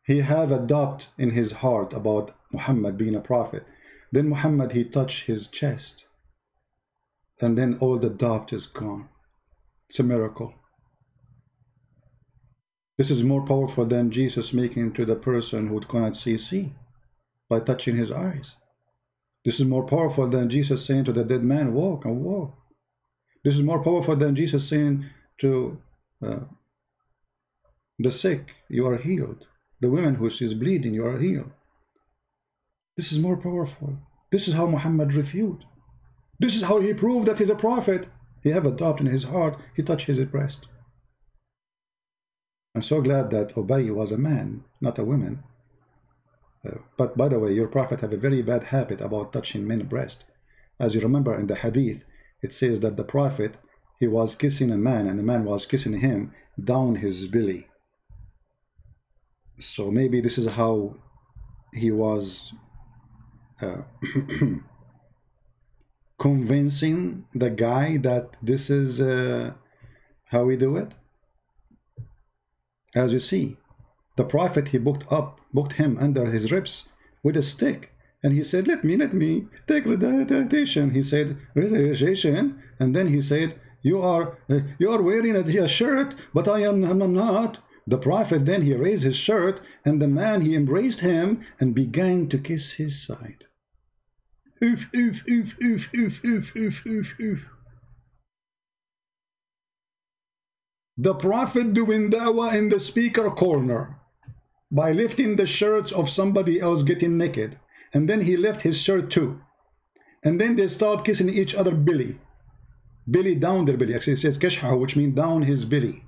he have a doubt in his heart about Muhammad being a prophet. Then Muhammad, he touched his chest. And then all the doubt is gone. It's a miracle. This is more powerful than Jesus making to the person who cannot see by touching his eyes. This is more powerful than Jesus saying to the dead man, walk and walk. This is more powerful than Jesus saying to the sick, you are healed. The woman who is bleeding, you are healed. This is more powerful. This is how Muhammad refuted. This is how he proved that he's a prophet. He have a doubt in his heart. He touched his breast. I'm so glad that Ubay was a man, not a woman. But by the way, your prophet have a very bad habit about touching men's breast. As you remember in the hadith, it says that the prophet, he was kissing a man and the man was kissing him down his belly. So maybe this is how he was convincing the guy that this is how we do it. As you see, the prophet, he booked him under his ribs with a stick, and he said, let me take recitation. He said recitation, and then he said, you are wearing a shirt, but I'm not. The Prophet then he raised his shirt, and the man he embraced him and began to kiss his side. Oof, oof, oof, oof, oof, oof, oof, oof, oof. The Prophet doing dawah in the speaker corner by lifting the shirts of somebody else getting naked, and then he left his shirt too, and then they start kissing each other belly down their belly. Actually it says kashha, which means down his belly.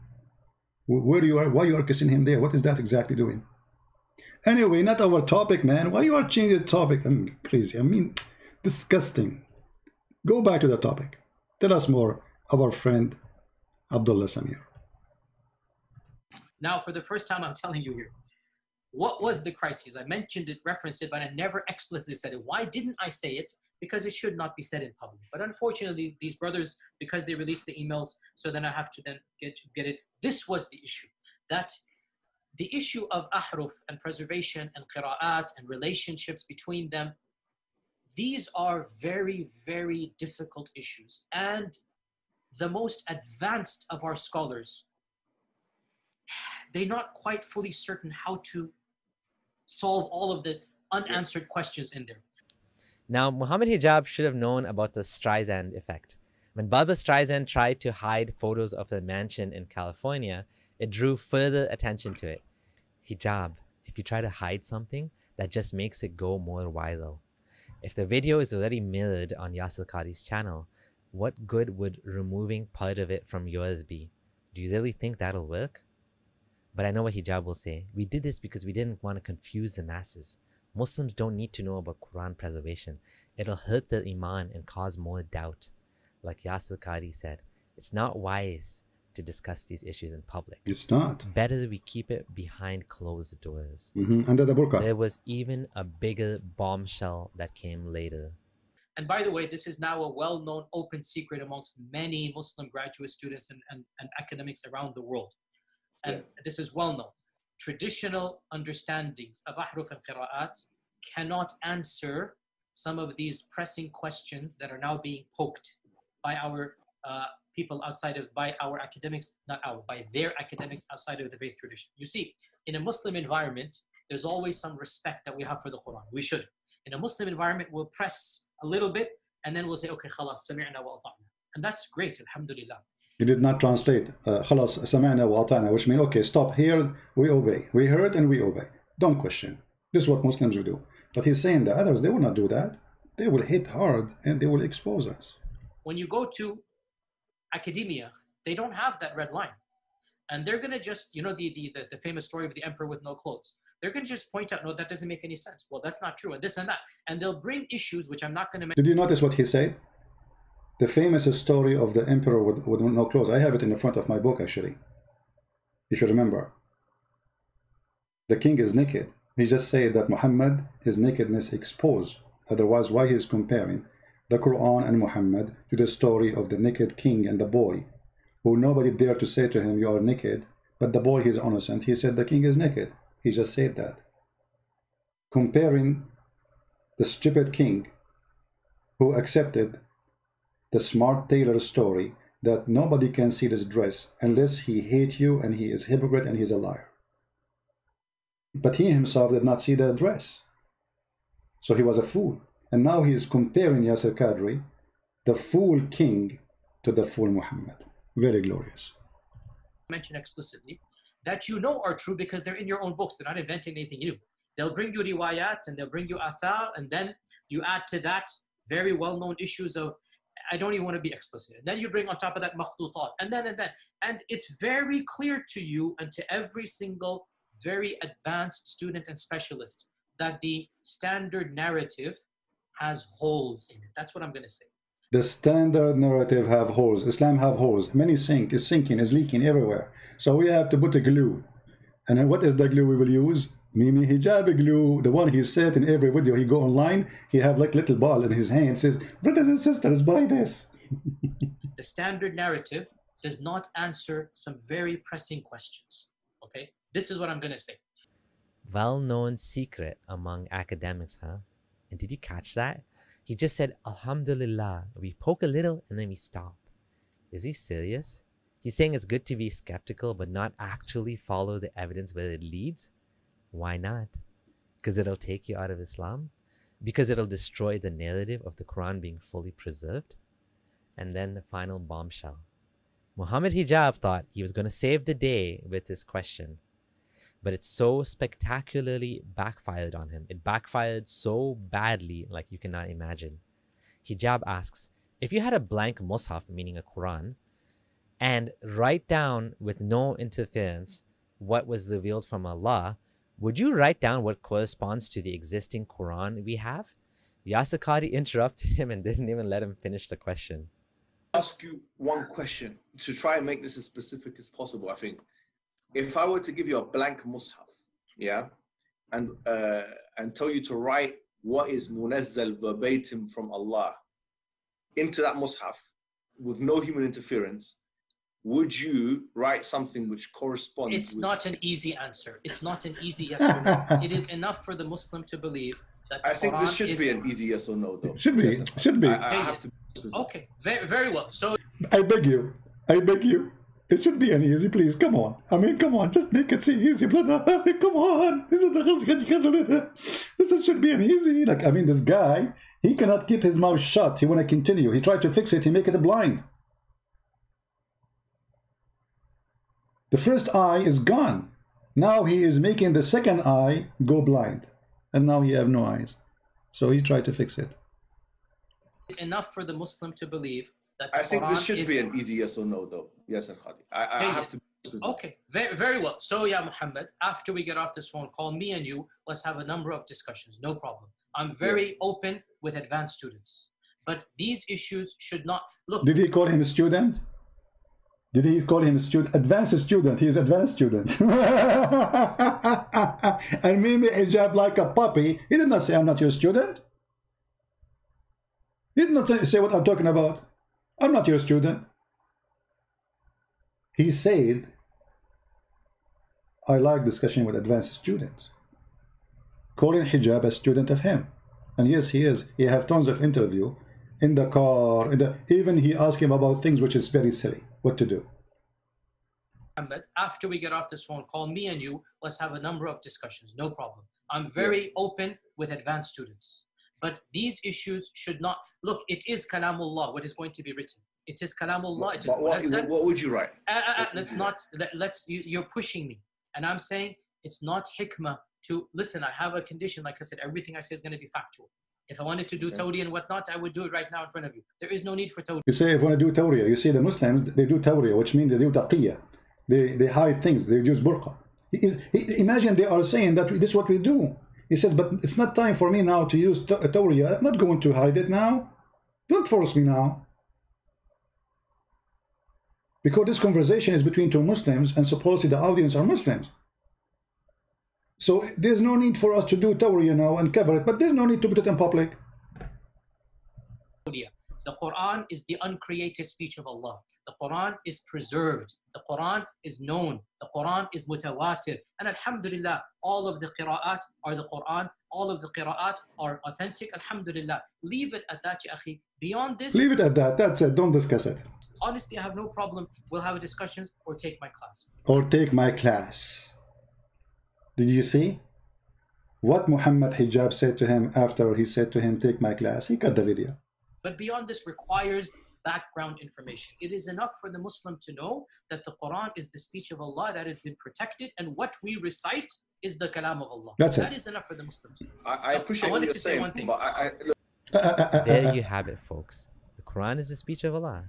Why you are kissing him there? What is that exactly doing? Anyway, not our topic, man. Why you are changing the topic? I'm crazy. I mean, disgusting. Go back to the topic. Tell us more, our friend Abdullah Samir. Now, for the first time, I'm telling you here, what was the crisis? I mentioned it, referenced it, but I never explicitly said it. Why didn't I say it? Because it should not be said in public. But unfortunately, these brothers, because they released the emails, so then I have to then get it. This was the issue. That the issue of ahruf and preservation and qira'at and relationships between them, these are very, very difficult issues. And the most advanced of our scholars, they're not quite fully certain how to solve all of the unanswered questions in there. Now, Mohammed Hijab should have known about the Streisand effect. When Barbra Streisand tried to hide photos of the mansion in California, it drew further attention to it. Hijab, if you try to hide something, that just makes it go more viral. If the video is already mirrored on Yasir Qadhi's channel, what good would removing part of it from yours be? Do you really think that'll work? But I know what Hijab will say. We did this because we didn't want to confuse the masses. Muslims don't need to know about Quran preservation. It'll hurt their iman and cause more doubt. Like Yasir Qadhi said, it's not wise to discuss these issues in public. It's not. Better we keep it behind closed doors. Under the burqa. There was even a bigger bombshell that came later. And by the way, this is now a well-known open secret amongst many Muslim graduate students and academics around the world. And this is well known. Traditional understandings of ahruf and qira'at cannot answer some of these pressing questions that are now being poked by our people outside of, by our academics, by their academics outside of the faith tradition. You see, in a Muslim environment, there's always some respect that we have for the Quran. We should. In a Muslim environment, we'll press a little bit and then we'll say, okay, khalas, sami'na wa ata'na. And that's great, alhamdulillah. You did not translate خلاص سمعنا وأطعنا, which means okay, stop here, we obey, we heard and we obey, don't question. This is what Muslims will do. But he's saying that others, they will not do that. They will hit hard and they will expose us. When you go to academia, they don't have that red line, and they're gonna just, you know, the famous story of the emperor with no clothes. They're gonna just point out, no, that doesn't make any sense. Well, that's not true, and this and that, and they'll bring issues which I'm not gonna mention. Did you notice what he said? The famous story of the emperor with no clothes. I have it in the front of my book, actually. If you remember. The king is naked. He just said that Muhammad, his nakedness exposed. Otherwise, why he is comparing the Quran and Muhammad to the story of the naked king and the boy, who nobody dared to say to him, you are naked, but the boy, he is innocent. He said the king is naked. He just said that. Comparing the stupid king who accepted the smart tailor story that nobody can see this dress unless he hates you and he is hypocrite and he's a liar. But he himself did not see the dress. So he was a fool. And now he is comparing Yasir Qadhi, the fool king, to the fool Muhammad. Very glorious. Mention explicitly that you know are true because they're in your own books. They're not inventing anything new. They'll bring you riwayat and they'll bring you athar, and then you add to that very well-known issues of, I don't even want to be explicit. And then you bring on top of that makhtutat, and then. And it's very clear to you and to every single very advanced student and specialist that the standard narrative has holes in it. That's what I'm going to say. The standard narrative have holes. Islam have holes. Many sink, is sinking, is leaking everywhere. So we have to put a glue. And what is the glue we will use? Mimi hijab glue. The one he said in every video. He go online, he have like little ball in his hand, says, brothers and sisters, buy this. The standard narrative does not answer some very pressing questions. Okay? This is what I'm going to say. Well-known secret among academics, huh? And did you catch that? He just said, Alhamdulillah. We poke a little and then we stop. Is he serious? He's saying it's good to be skeptical but not actually follow the evidence where it leads? Why not? Because it'll take you out of Islam? Because it'll destroy the narrative of the Quran being fully preserved? And then the final bombshell. Mohammed Hijab thought he was going to save the day with this question. But it so spectacularly backfired on him. It backfired so badly like you cannot imagine. Hijab asks, if you had a blank mushaf, meaning a Quran, and write down with no interference what was revealed from Allah, would you write down what corresponds to the existing Quran we have? Yasir Qadhi interrupted him and didn't even let him finish the question. Ask you one question to try and make this as specific as possible. I think if I were to give you a blank mushaf, yeah, and tell you to write what is munazzal verbatim from Allah into that mushaf with no human interference, would you write something which corresponds? It's not an easy answer. It's not an easy yes or no. It is enough for the Muslim to believe that the I think Quran this should is... be an easy yes or no, though. It should be. It should be. I have to. Okay, very, very well. So I beg you. I beg you. It should be an easy, please. Come on. I mean, come on. Just make it seem easy. Come on. This should be an easy. Like, I mean, this guy, he cannot keep his mouth shut. He want to continue. He tried to fix it. He make it blind. The first eye is gone. Now he is making the second eye go blind. And now he have no eyes. So he tried to fix it. it's enough for the Muslim to believe that I think Quran this should is... be an easy yes or no, though. Yes, Qadhi. I have to. Okay, very, very well. So, yeah, Mohammed, after we get off this phone call, me and you, let's have a number of discussions. No problem. I'm very open with advanced students. But these issues should not... Look. Did he call him a student? Did he call him a student? Advanced student. He is advanced student. And made me hijab like a puppy. He did not say, I'm not your student. He did not say what I'm talking about. I'm not your student. He said, I like discussion with advanced students. Calling hijab a student of him. And yes, he is. He have tons of interview in the car. Even he asked him about things which is very silly. What to do? Mohammed, after we get off this phone call, me and you, let's have a number of discussions. No problem. I'm very open with advanced students. But these issues should not... Look, it is Kalamullah, what is going to be written. It is Kalamullah. It is what would you write? Let's not... You're pushing me. And I'm saying it's not hikmah to... Listen, I have a condition. Like I said, everything I say is going to be factual. If I wanted to do tawri and whatnot, I would do it right now in front of you. There is no need for tawri. You say if you want to do tawriya, you see the Muslims, they do tawriya, which means they do taqiyya. They hide things. They use burqa. Imagine they are saying that this is what we do. He says, but it's not time for me now to use tawriya. I'm not going to hide it now. Don't force me now. Because this conversation is between two Muslims and supposedly the audience are Muslims. So there's no need for us to do tawriya now and cover it, but there's no need to put it in public. The Quran is the uncreated speech of Allah. The Quran is preserved. The Quran is known. The Quran is mutawatir. And alhamdulillah, all of the qira'at are the Quran. All of the qira'at are authentic. Alhamdulillah. Leave it at that, ya akhi. Beyond this... Leave it at that. That's it. Don't discuss it. Honestly, I have no problem. We'll have discussions or take my class. Or take my class. Did you see what Muhammad Hijab said to him after he said to him, take my class? He cut the video. But beyond this requires background information. It is enough for the Muslim to know that the Quran is the speech of Allah that has been protected, and what we recite is the kalam of Allah. That's that is enough for the Muslim to know. I appreciate what you're saying, one thing. But there you have it, folks. The Quran is the speech of Allah.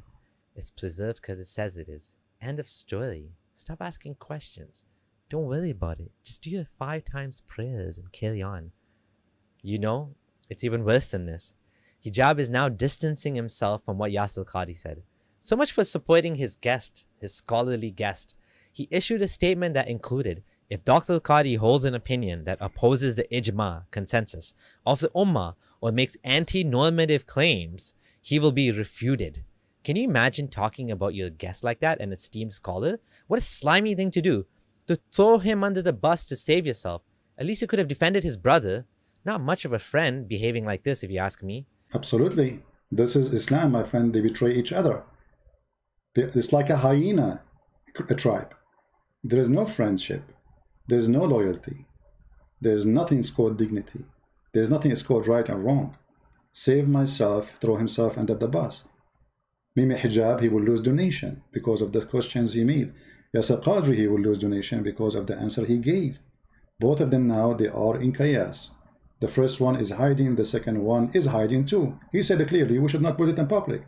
It's preserved because it says it is. End of story. Stop asking questions. Don't worry about it. Just do your 5 times prayers and carry on. You know, it's even worse than this. Hijab is now distancing himself from what Yasir Qadhi said. So much for supporting his guest, his scholarly guest. He issued a statement that included, if Dr. Qadhi holds an opinion that opposes the ijma, consensus, of the ummah or makes anti-normative claims, he will be refuted. Can you imagine talking about your guest like that, an esteemed scholar? What a slimy thing to do. To throw him under the bus to save yourself. At least you could have defended his brother. Not much of a friend behaving like this, if you ask me. Absolutely. This is Islam, my friend. They betray each other. It's like a hyena tribe. There is no friendship. There is no loyalty. There is nothing called dignity. There is nothing called right and wrong. Save myself, throw himself under the bus. Mimi Hijab, he will lose donation because of the questions he made. Yasir Qadhi, he will lose donation because of the answer he gave. Both of them now, they are in chaos. The first one is hiding, the second one is hiding too. He said clearly, we should not put it in public.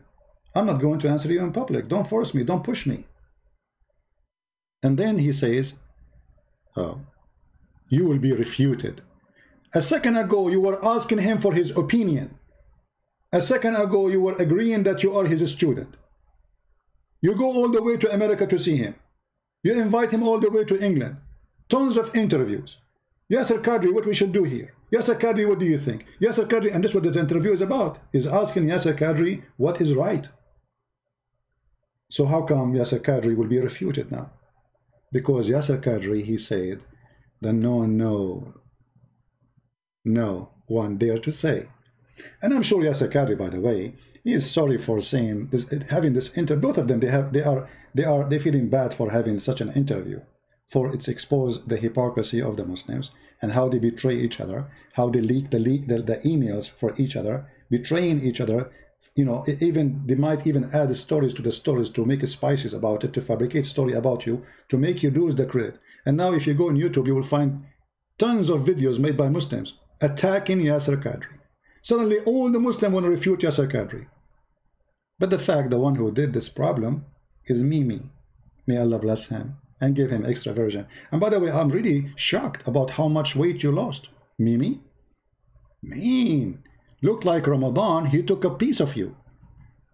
I'm not going to answer you in public. Don't force me, don't push me. And then he says, oh, you will be refuted. A second ago, you were asking him for his opinion. A second ago, you were agreeing that you are his student. You go all the way to America to see him. You invite him all the way to England. Tons of interviews. Yasir Qadhi, what we should do here? Yasir Qadhi, what do you think? Yasir Qadhi, and that's what this interview is about, is asking Yasir Qadhi what is right. So how come Yasir Qadhi will be refuted now? Because Yasir Qadhi, he said that no one dare to say. And I'm sure Yasir Qadhi, by the way, he is sorry for saying this, having this interview. Both of them, they're feeling bad for having such an interview, for it's exposed the hypocrisy of the Muslims and how they betray each other, how they leak the emails for each other, betraying each other. You know, even they might even add stories to the stories to make spices about it, to fabricate story about you, to make you lose the credit. And now if you go on YouTube, you will find tons of videos made by Muslims attacking Yasir Qadhi. Suddenly all the Muslims want to refute Yasir Qadhi. But the fact, the one who did this problem is Mimi. May Allah bless him and give him extra version. And by the way, I'm really shocked about how much weight you lost. Mimi? Mean. Looked like Ramadan, he took a piece of you.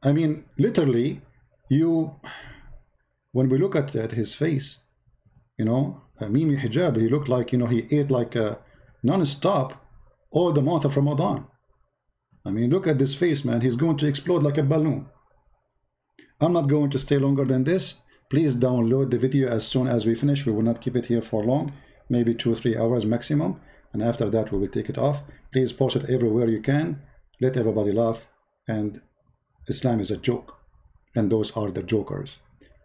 I mean, literally, when we look at his face, you know, Mimi Hijab, he looked like, you know, he ate like a non-stop all the month of Ramadan. I mean, look at this face, man. He's going to explode like a balloon. I'm not going to stay longer than this. Please download the video as soon as we finish. We will not keep it here for long, maybe 2 or 3 hours maximum. And after that, we will take it off. Please post it everywhere you can. Let everybody laugh. And Islam is a joke. And those are the jokers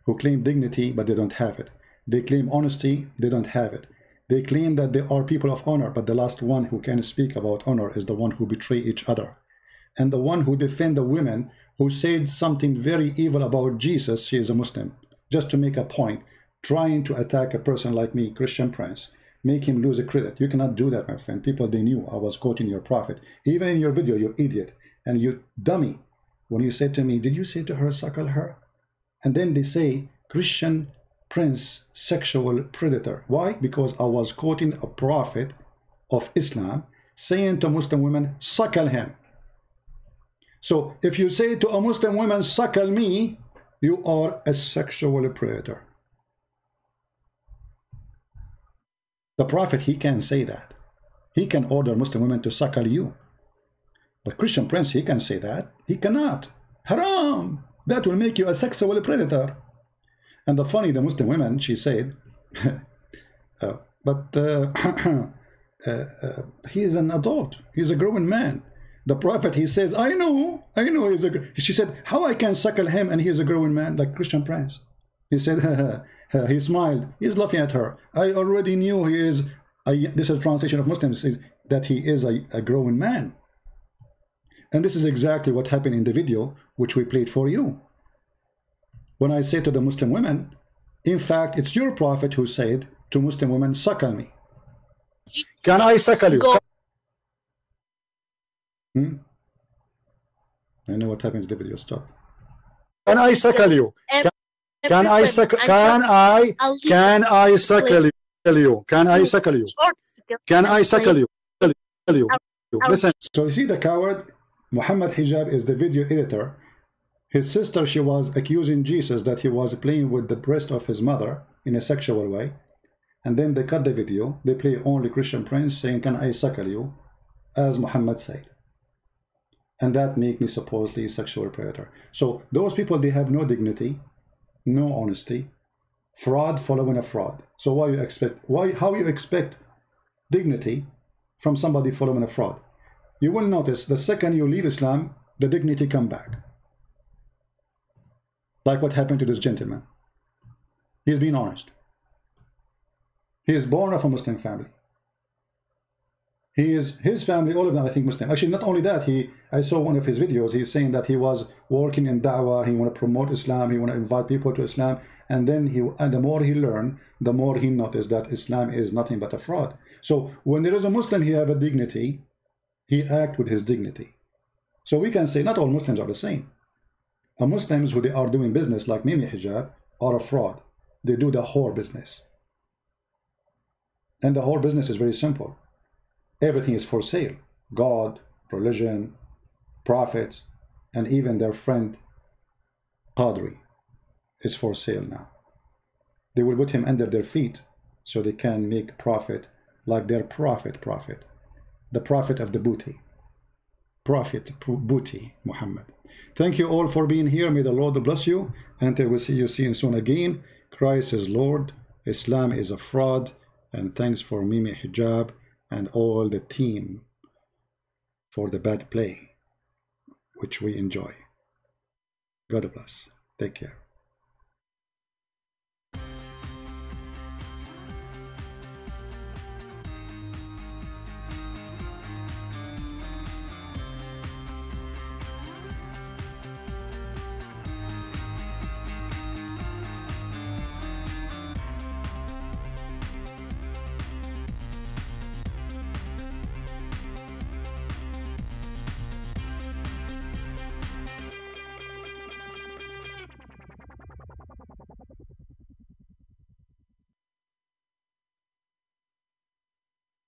who claim dignity, but they don't have it. They claim honesty, they don't have it. They claim that they are people of honor, but the last one who can speak about honor is the one who betray each other. And the one who defend the women who said something very evil about Jesus, she is a Muslim, just to make a point, trying to attack a person like me, Christian Prince, make him lose a credit. You cannot do that, my friend. People, they knew I was quoting your prophet. Even in your video, you idiot and you dummy, when you said to me, did you say to her, suckle her? And then they say, Christian Prince, sexual predator. Why? Because I was quoting a prophet of Islam saying to Muslim women, suckle him. So if you say to a Muslim woman, suckle me, you are a sexual predator. The prophet, he can say that. He can order Muslim women to suckle you. But Christian Prince, he can say that. He cannot. Haram! That will make you a sexual predator. And the funny, the Muslim women, she said, he is an adult. He's a grown man. The prophet, he says, I know he's she said, how I can suckle him and he is a grown man like Christian Prince? He said, he smiled. He's laughing at her. I already knew he is, this is a translation of Muslims, that he is a grown man. And this is exactly what happened in the video, which we played for you. When I say to the Muslim women, in fact, it's your prophet who said to Muslim women, suckle me. Can I suckle you? I know what happened to the video. Stop. Can I suckle you? Can I suckle you? Can I suckle you? Can I suckle you? Can I suckle you? Listen. So you see the coward, Mohammed Hijab is the video editor. His sister, she was accusing Jesus that he was playing with the breast of his mother in a sexual way. And then they cut the video. They play only Christian Prince saying, can I suckle you? As Muhammad said. And that make me supposedly a sexual predator. So those people, they have no dignity, no honesty, fraud following a fraud. So how you expect dignity from somebody following a fraud? You will notice the second you leave Islam, the dignity come back. like what happened to this gentleman. He's being honest. He is born of a Muslim family. His family, all of them, I think, Muslim. Actually, not only that, I saw one of his videos. He's saying that he was working in da'wah. He want to promote Islam. He want to invite people to Islam. And then the more he learned, the more he noticed that Islam is nothing but a fraud. So when there is a Muslim, he have a dignity. He act with his dignity. So we can say not all Muslims are the same. Muslims who they are doing business like Mimi Hijab are a fraud. They do the whore business. And the whore business is very simple. Everything is for sale. God, religion, prophets, and even their friend Qadhi is for sale now. They will put him under their feet so they can make profit like their prophet, the prophet of the booty. Prophet booty, Muhammad. Thank you all for being here. May the Lord bless you. Until we see you soon again. Christ is Lord. Islam is a fraud. And thanks for Mimi Hijab and all the team for the bad play, which we enjoy. God bless. Take care.